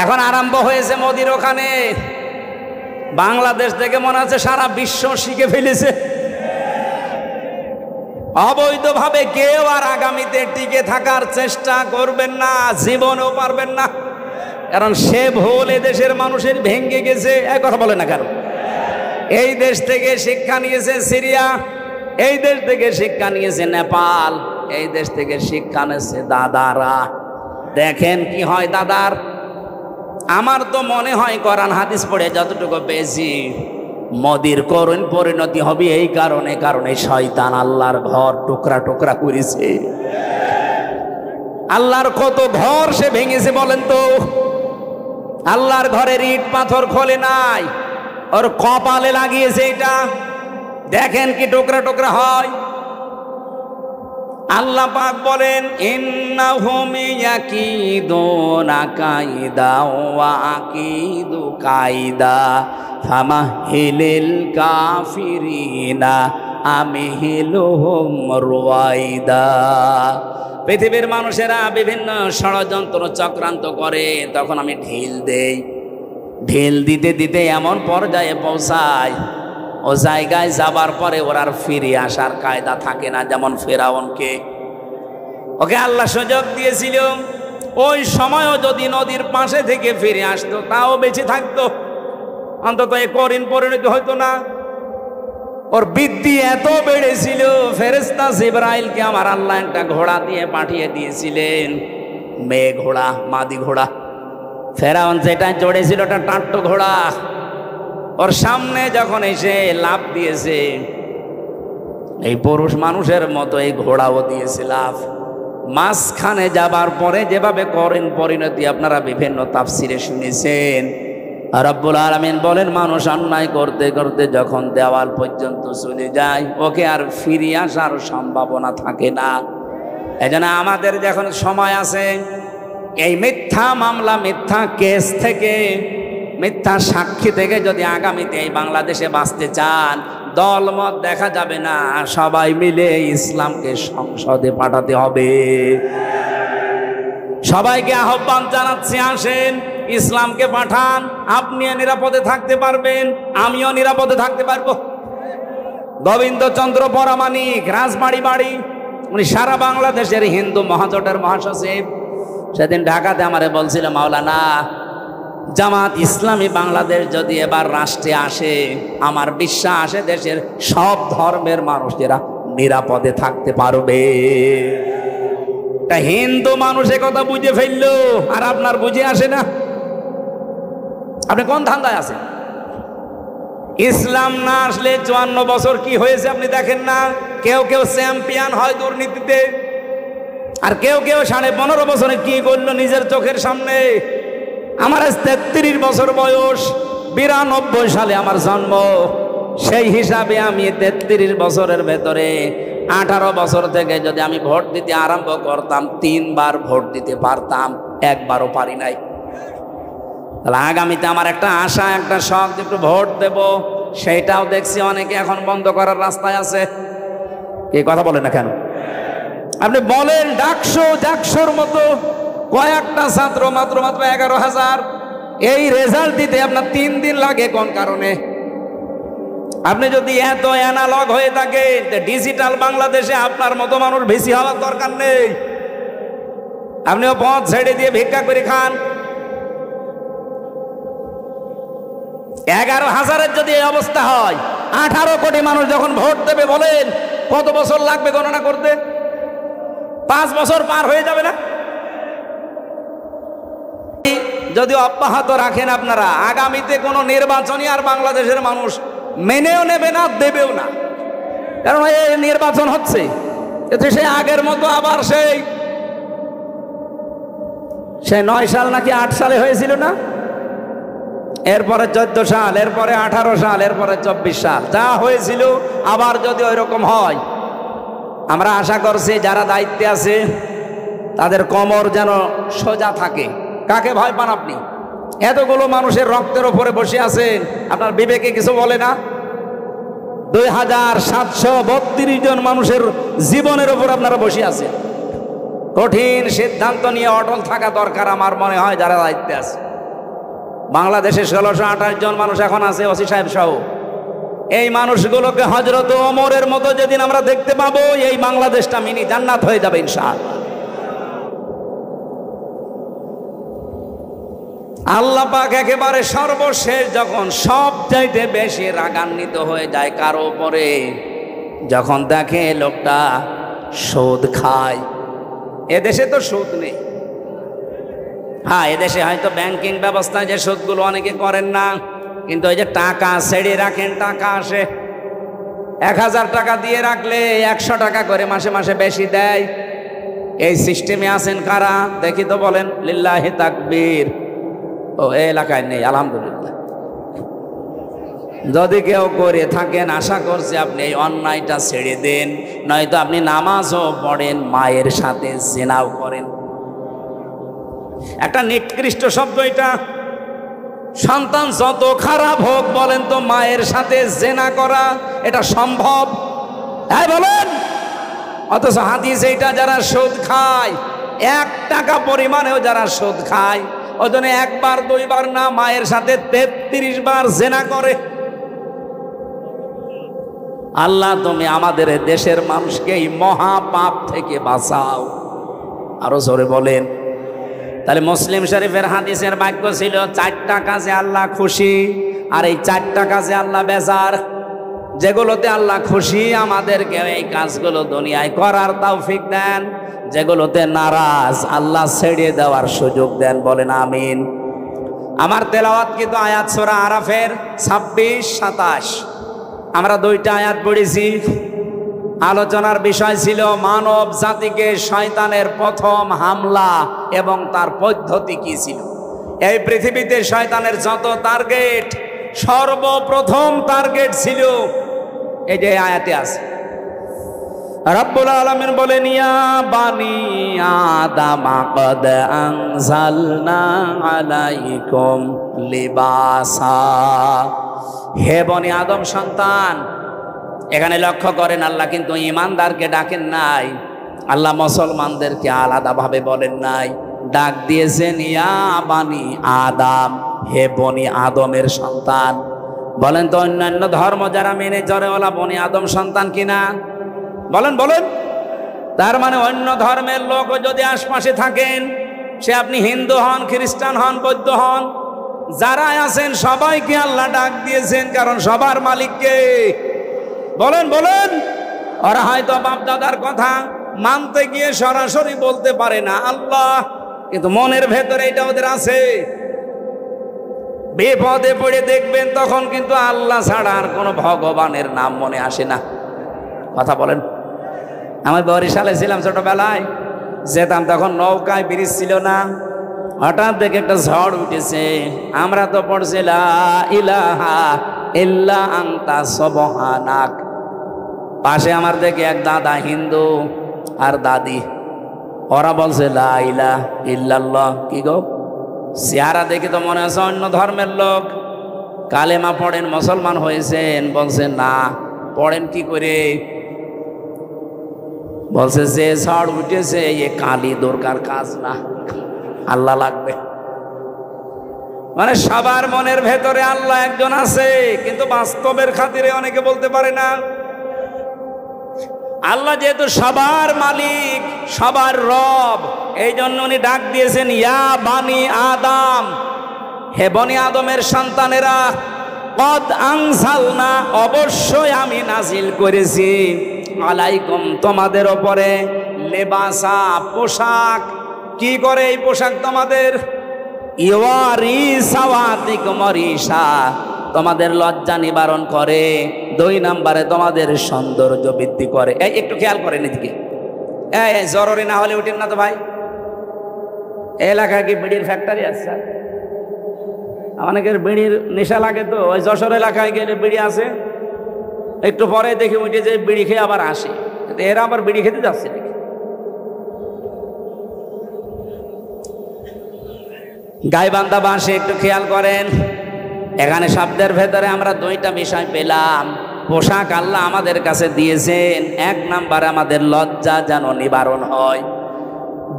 Speaker 1: এখন আরম্ভ হয়েছে মোদির ওখানে। বাংলাদেশ থেকে মনে হচ্ছে সারা বিশ্ব শিখে ফেলেছে। অবৈধভাবে কেউ আর আগামীতে টিকে থাকার চেষ্টা করবেন না, জীবনেও পারবেন না। কারণ সে ভুল এ দেশের মানুষের ভেঙে গেছে। এক কথা বলে না কেন? এই দেশ থেকে শিক্ষা নিয়েছে সিরিয়া, এই দেশ থেকে শিক্ষা নিয়েছে নেপাল, এই দেশ থেকে শিক্ষা নিয়েছে দাদারা। দেখেন কি হয় দাদার। আমার তো মনে হয় কোরআন হাদিস পড়ে যতটুকু পেয়েছি, মোদির করুণ পরিণতি হবে এই কারণে শয়তান আল্লাহর ঘর টুকরা টুকরা করেছে। আল্লাহর কত ঘর সে ভেঙেছে বলেন তো। আল্লাহর ঘরের ইট পাথর খোলে নাই, ওর কপালে লাগিয়েছে এটা। দেখেন কি টুকরা টুকরা হয়। আল্লাহ পাক বলেন ইন্নাহুম ইয়াকিদুনা কায়দা ওয়া আকিদু কায়দা ফামাহিলিল কাফিরিনা আমহিলুহুম রুয়াইদা। পৃথিবীর মানুষেরা বিভিন্ন ষড়যন্ত্র চক্রান্ত করে, তখন আমি ঢিল দেই। ঢিল দিতে দিতে এমন পর্যায়ে পৌঁছায়, ও জায়গায় যাবার পরে ওর আর ফিরে আসার কায়দা থাকে না। যেমন ফেরাউনকে, ওকে আল্লাহ সুযোগ দিয়েছিল, ওই সময়ও যদি নদীর পাশে থেকে ফিরে আসতো তাও বেঁচে থাকতো, অন্তত এ করিন পরিণতি হইতো না। ওর বৃদ্ধি এত বেড়েছিল, ফেরেশতা জিবরাইলকে আমার আল্লাহ একটা ঘোড়া দিয়ে পাঠিয়ে দিয়েছিলেন, মেয়ে ঘোড়া, মাদি ঘোড়া। ফেরাউন যেটা চড়েছিল ওটা টাট্টো ঘোড়া। ওর সামনে যখন এসে লাফ দিয়েছে, এই পুরুষ মানুষের মতো এই ঘোড়াও দিয়েছে লাফ। মাঝখানে যাবার পরে যেভাবে করেন পরিণতি আপনারা বিভিন্ন তাফসিরে শুনেছেন। রব্বুল আলামিন বলেন মানুষ অন্যায় করতে করতে যখন দেওয়াল পর্যন্ত চলে যায়, ওকে আর ফিরে আসার সম্ভাবনা থাকে না। এজন্য আমাদের যখন সময় আছে, এই মিথ্যা মামলা, মিথ্যা কেস থেকে, মিথ্যা সাক্ষী থেকে যদি আগামীতে এই বাংলাদেশে বাঁচতে চান, দলমত দেখা যাবে না, সবাই মিলে ইসলামকে সংসদে পাঠাতে হবে। সবাইকে আহ্বান জানাচ্ছি, আসেন ইসলামকে পাঠান। আপনিও নিরাপদে থাকতে পারবেন, আমিও নিরাপদে থাকতে পারবো। গোবিন্দচন্দ্র পরামানিক রাজবাড়ি বাড়ি, উনি সারা বাংলাদেশের হিন্দু মহাজোটের মহাসচিব। সেদিন ঢাকাতে আমারে বলছিল, মাওলানা জামাত ইসলামী বাংলাদেশ যদি এবার রাষ্ট্রে আসে, আমার বিশ্বাস দেশের সব ধর্মের মানুষেরা নিরাপদে থাকতে পারবে। হিন্দু মানুষ কথা বুঝে ফেললো, আর আপনার বুঝে আসে না। আপনি কোন ধান্দায় আছেন? ইসলাম না আসলে 54 বছর কি হয়েছে আপনি দেখেন না। কেউ কেউ চ্যাম্পিয়ন হয় দুর্নীতিতে, আর কেউ কেউ 15.5 বছরে কি করলো নিজের চোখের সামনে। আমার 33 বছর বয়স, 92 সালে আমার জন্ম। সেই হিসাবে আমি 33 বছরের ভেতরে 18 বছর থেকে যদি আমি ভোট দিতে আরম্ভ করতাম, 3 বার ভোট দিতে পারতাম, একবারও পারি নাই। তাহলে আগামীতে আমার একটা আশা, একটা শখ যে একটু ভোট দেব, সেইটাও দেখছি অনেকে এখন বন্ধ করার রাস্তায় আছে। এই কথা বলে না কেন? আপনি বলেন ডাকসুর মতো কয়েকটা ছাত্র, মাত্র 11,000, এই রেজাল্ট দিতে আপনার 3 দিন লাগে। কোন কারণে? আপনি যদি এত অ্যানালগ হয়ে থাকে, ডিজিটাল বাংলাদেশে আপনার মতো মানুষ বেশি হওয়ার দরকার নেই। আপনিও পথ ছেড়ে দিয়ে ভিক্ষা করে খান। 11,000-এর যদি এই অবস্থা হয়, 18 কোটি মানুষ যখন ভোট দেবে, বলেন কত বছর লাগবে গণনা করতে? 5 বছর পার হয়ে যাবে না? যদি অব্যাহত রাখেন আপনারা, আগামীতে কোনো নির্বাচনই আর বাংলাদেশের মানুষ মেনেও নেবে না, দেবেও না। কারণ এই নির্বাচন হচ্ছে, সে আগের মতো আবার সেই 9 সাল নাকি 8 সালে হয়েছিল না, এরপরে 14 সাল, এরপরে 18 সাল, এরপরে 24 সাল, যা হয়েছিল আবার যদি ওই রকম হয়, আমরা আশা করছি যারা দায়িত্বে আছে তাদের কোমর যেন সোজা থাকে। কাকে ভয় পান আপনি? এতগুলো মানুষের রক্তের ওপরে বসে আছেন, আপনার বিবেকে কিছু বলে না? 2732 জন মানুষের জীবনের উপর আপনারা বসে আছেন। কঠিন সিদ্ধান্ত নিয়ে অটল থাকা দরকার আমার মনে হয় যারা দায়িত্বে আছে। বাংলাদেশে 1628 জন মানুষ এখন আছে, ওসি সাহেব সহ। এই মানুষগুলোকে হযরত ওমরের মতো যেদিন আমরা দেখতে পাবো, এই বাংলাদেশটা মিনি জান্নাত হয়ে যাবে ইনশাআল্লাহ। আল্লাহ পাক একেবারে সর্বশেষ যখন সব চাইতে বেশি রাগান্বিত হয়ে যায় কারো উপরে, যখন দেখে লোকটা সুদ খায়, এদেশে তো সুদ নেই, হ্যাঁ এদেশে হয়তো ব্যাংকিং ব্যবস্থায় যে সুদগুলো অনেকে করেন না, কিন্তু ওই যে টাকা ছেড়ে রাখেন, টাকা আসে, 1000 টাকা দিয়ে রাখলে 100 টাকা করে মাসে মাসে বেশি দেয়। এই সিস্টেমে আছেন কারা দেখি তো বলেন? লিল্লাহি তাকবীর। ও এই এলাকায় নেই, আলহামদুলিল্লাহ। যদি কেউ করে থাকেন আশা করছি আপনি এই অন্যায়টা ছেড়ে দেন, নয়তো আপনি নামাজও পড়েন, মায়ের সাথে জিনাও করেন। একটা নিকৃষ্ট শব্দ এটা। সন্তান যত খারাপ হোক বলেন তো, মায়ের সাথে জিনা করা এটা সম্ভব? হ্যাঁ বলেন। অথচ হাদিস এইটা, যারা সুদ খায় 1 টাকা পরিমাণেও যারা সুদ খায়, ওই জন্য 1 বার 2 বার না, মায়ের সাথে 33 বার জিনা করে। আল্লাহ তুমি আমাদের দেশের মানুষকে এই মহা পাপ থেকে বাঁচাও। আরো জোরে বলেন। তাহলে মুসলিম শরীফের হাদিসের বাক্য ছিল 4টা কাজে আল্লাহ খুশি, আর এই 4টা কাজে আল্লাহ বেজার। যেগুলোতে আল্লাহ খুশি আমাদেরকে এই কাজগুলো দুনিয়ায় করার তৌফিক দেন, যেগুলোতে নারাজ আল্লাহ ছেড়ে দেওয়ার সুযোগ দেন। বলেন আমিন। আমার তেলাওয়াত কিন্তু আয়াত সূরা আরাফের 26-27, আমরা 2টা আয়াত পড়েছি। আলোচনার বিষয় ছিল মানব জাতিকে শয়তানের প্রথম হামলা এবং তার পদ্ধতি কি ছিল। এই পৃথিবীতে শয়তানের যত টার্গেট, সর্বপ্রথম টার্গেট ছিল এই যে আয়াতে আছে। রব্বুল আলামিন বলেন, ইয়া বানি আদম ক্বাদ আনজালনা আলাইকুম লিবাসা। হে বনি আদম সন্তান। এখানে লক্ষ্য করেন, আল্লাহ কিন্তু ঈমানদারকে ডাকেন নাই, আল্লাহ মুসলমানদেরকে আলাদাভাবে বলেন নাই, ডাক দিয়েছেন ইয়া বানি আদম, হে বনি আদমের সন্তান। বলেন তো অন্যান্য ধর্ম যারা মেনে চলে ওলা বনি আদম সন্তান কিনা? বলেন বলেন। তার মানে অন্য ধর্মের লোক যদি আশপাশে থাকেন, সে আপনি হিন্দু হন, খ্রিস্টান হন, বৌদ্ধ হন, যারা আছেন সবাইকে আল্লাহ ডাক দিয়েছেন, কারণ সবার মালিক কে? বলেন বলেন। ওরা হয়তো বাপ দাদার কথা মানতে গিয়ে সরাসরি বলতে পারে না আল্লাহ, কিন্তু মনের ভেতরে এটা ওদের আছে। বিপদে পড়ে দেখবেন তখন কিন্তু আল্লাহ ছাড়া আর কোনো ভগবানের নাম মনে আসে না। কথা বলেন। আমি বরিশালে ছিলাম ছোটবেলায়, যেতাম তখন নৌকায় ব্রিজ ছিল না, হঠাৎ দেখে একটা ঝড় উঠেছে। আমরা তো পড়ছি লা ইলাহা ইল্লা আনতা সুবহানাক। পাশে আমার দেখে এক দাদা হিন্দু আর দাদি, ওরা বলছে লা ইলাহা ইল্লাল্লাহ। কি গো, চেহারা দেখে তো মনে হচ্ছে অন্য ধর্মের লোক। কালেমা পড়েন, মুসলমান হয়েছেন? বলছে না। পড়েন কি করে? বলছে যে ঝড় উঠেছে এ কালি দরকার কাজ না, আল্লাহ লাগবে। মানে সবার মনের ভেতরে আল্লাহ একজন আছে, কিন্তু বাস্তবের খাতিরে অনেকে বলতে পারে না। আল্লাহ যেহেতু সবার মালিক, সবার রব, এই জন্য উনি ডাক দিয়েছেন ইয়া বানি আদম, হে বনি আদমের সন্তানেরা, কদ আনজালনা, অবশ্যই আমি নাজিল করেছি, আলাইকুম, তোমাদের ওপরে, লেবাসা, পোশাক। কি করে এই পোশাক তোমাদের? ইওয়ারি সাওয়াতিকুম রিসা, তোমাদের লজ্জা নিবারণ করে। 2 নম্বরে তোমাদের সৌন্দর্য বৃদ্ধি করে। এই একটু খেয়াল করেন এদিকে, এই জরুরি না হলে উঠেন না তো ভাই। এলাকায় কি বিড়ির ফ্যাক্টরি আছে? অনেকের বিড়ির নেশা লাগে, তো ওই যশোর এলাকায় গেলে বিড়ি আছে, একটু পরে দেখি উঠে যে বিড়ি খেয়ে আবার আসে। এরা আবার বিড়ি খেতে যাচ্ছে নাকি? গাইবান্ধা বাসে একটু খেয়াল করেন, এখানে শব্দের ভেতরে আমরা 2টা বিষয় পেলাম। পোশাক আল্লাহ আমাদের কাছে দিয়েছেন, 1 নম্বরে আমাদের লজ্জা যেন নিবারণ হয়।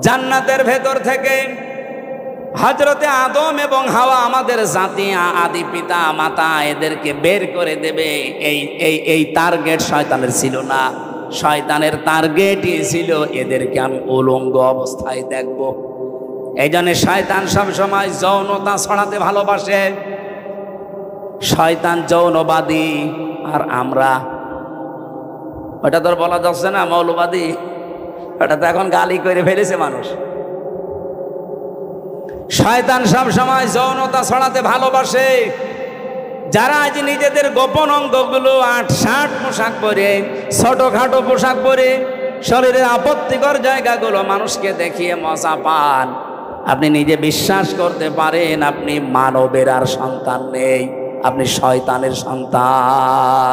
Speaker 1: জান্নাতের ভেতর থেকে হযরতে আদম এবং হাওয়া, আমাদের জাতি, আদি পিতা মাতা, এদেরকে বের করে দেবে, এই টার্গেট শয়তানের ছিল না। শয়তানের টার্গেটই ছিল এদেরকে আমি উলঙ্গ অবস্থায় দেখব। এই জন্য শয়তান সবসময় যৌনতা ছড়াতে ভালোবাসে। শয়তান যৌনবাদী, আর আমরা ওটা তোর বলা যাচ্ছে না মৌলবাদী, ওটা তো এখন গালি করে ফেলেছে মানুষ। শয়তান সব সময় যৌনতা ছড়াতে ভালোবাসে। যারা আজ নিজেদের গোপন অঙ্গগুলো ৮-৬০ পোশাক পরে, ছোটখাটো পোশাক পরে, শরীরের আপত্তিকর জায়গাগুলো মানুষকে দেখিয়ে মজা পান, আপনি নিজে বিশ্বাস করতে পারেন আপনি মানবের আর সন্তান নেই, আপনি শয়তানের সন্তান।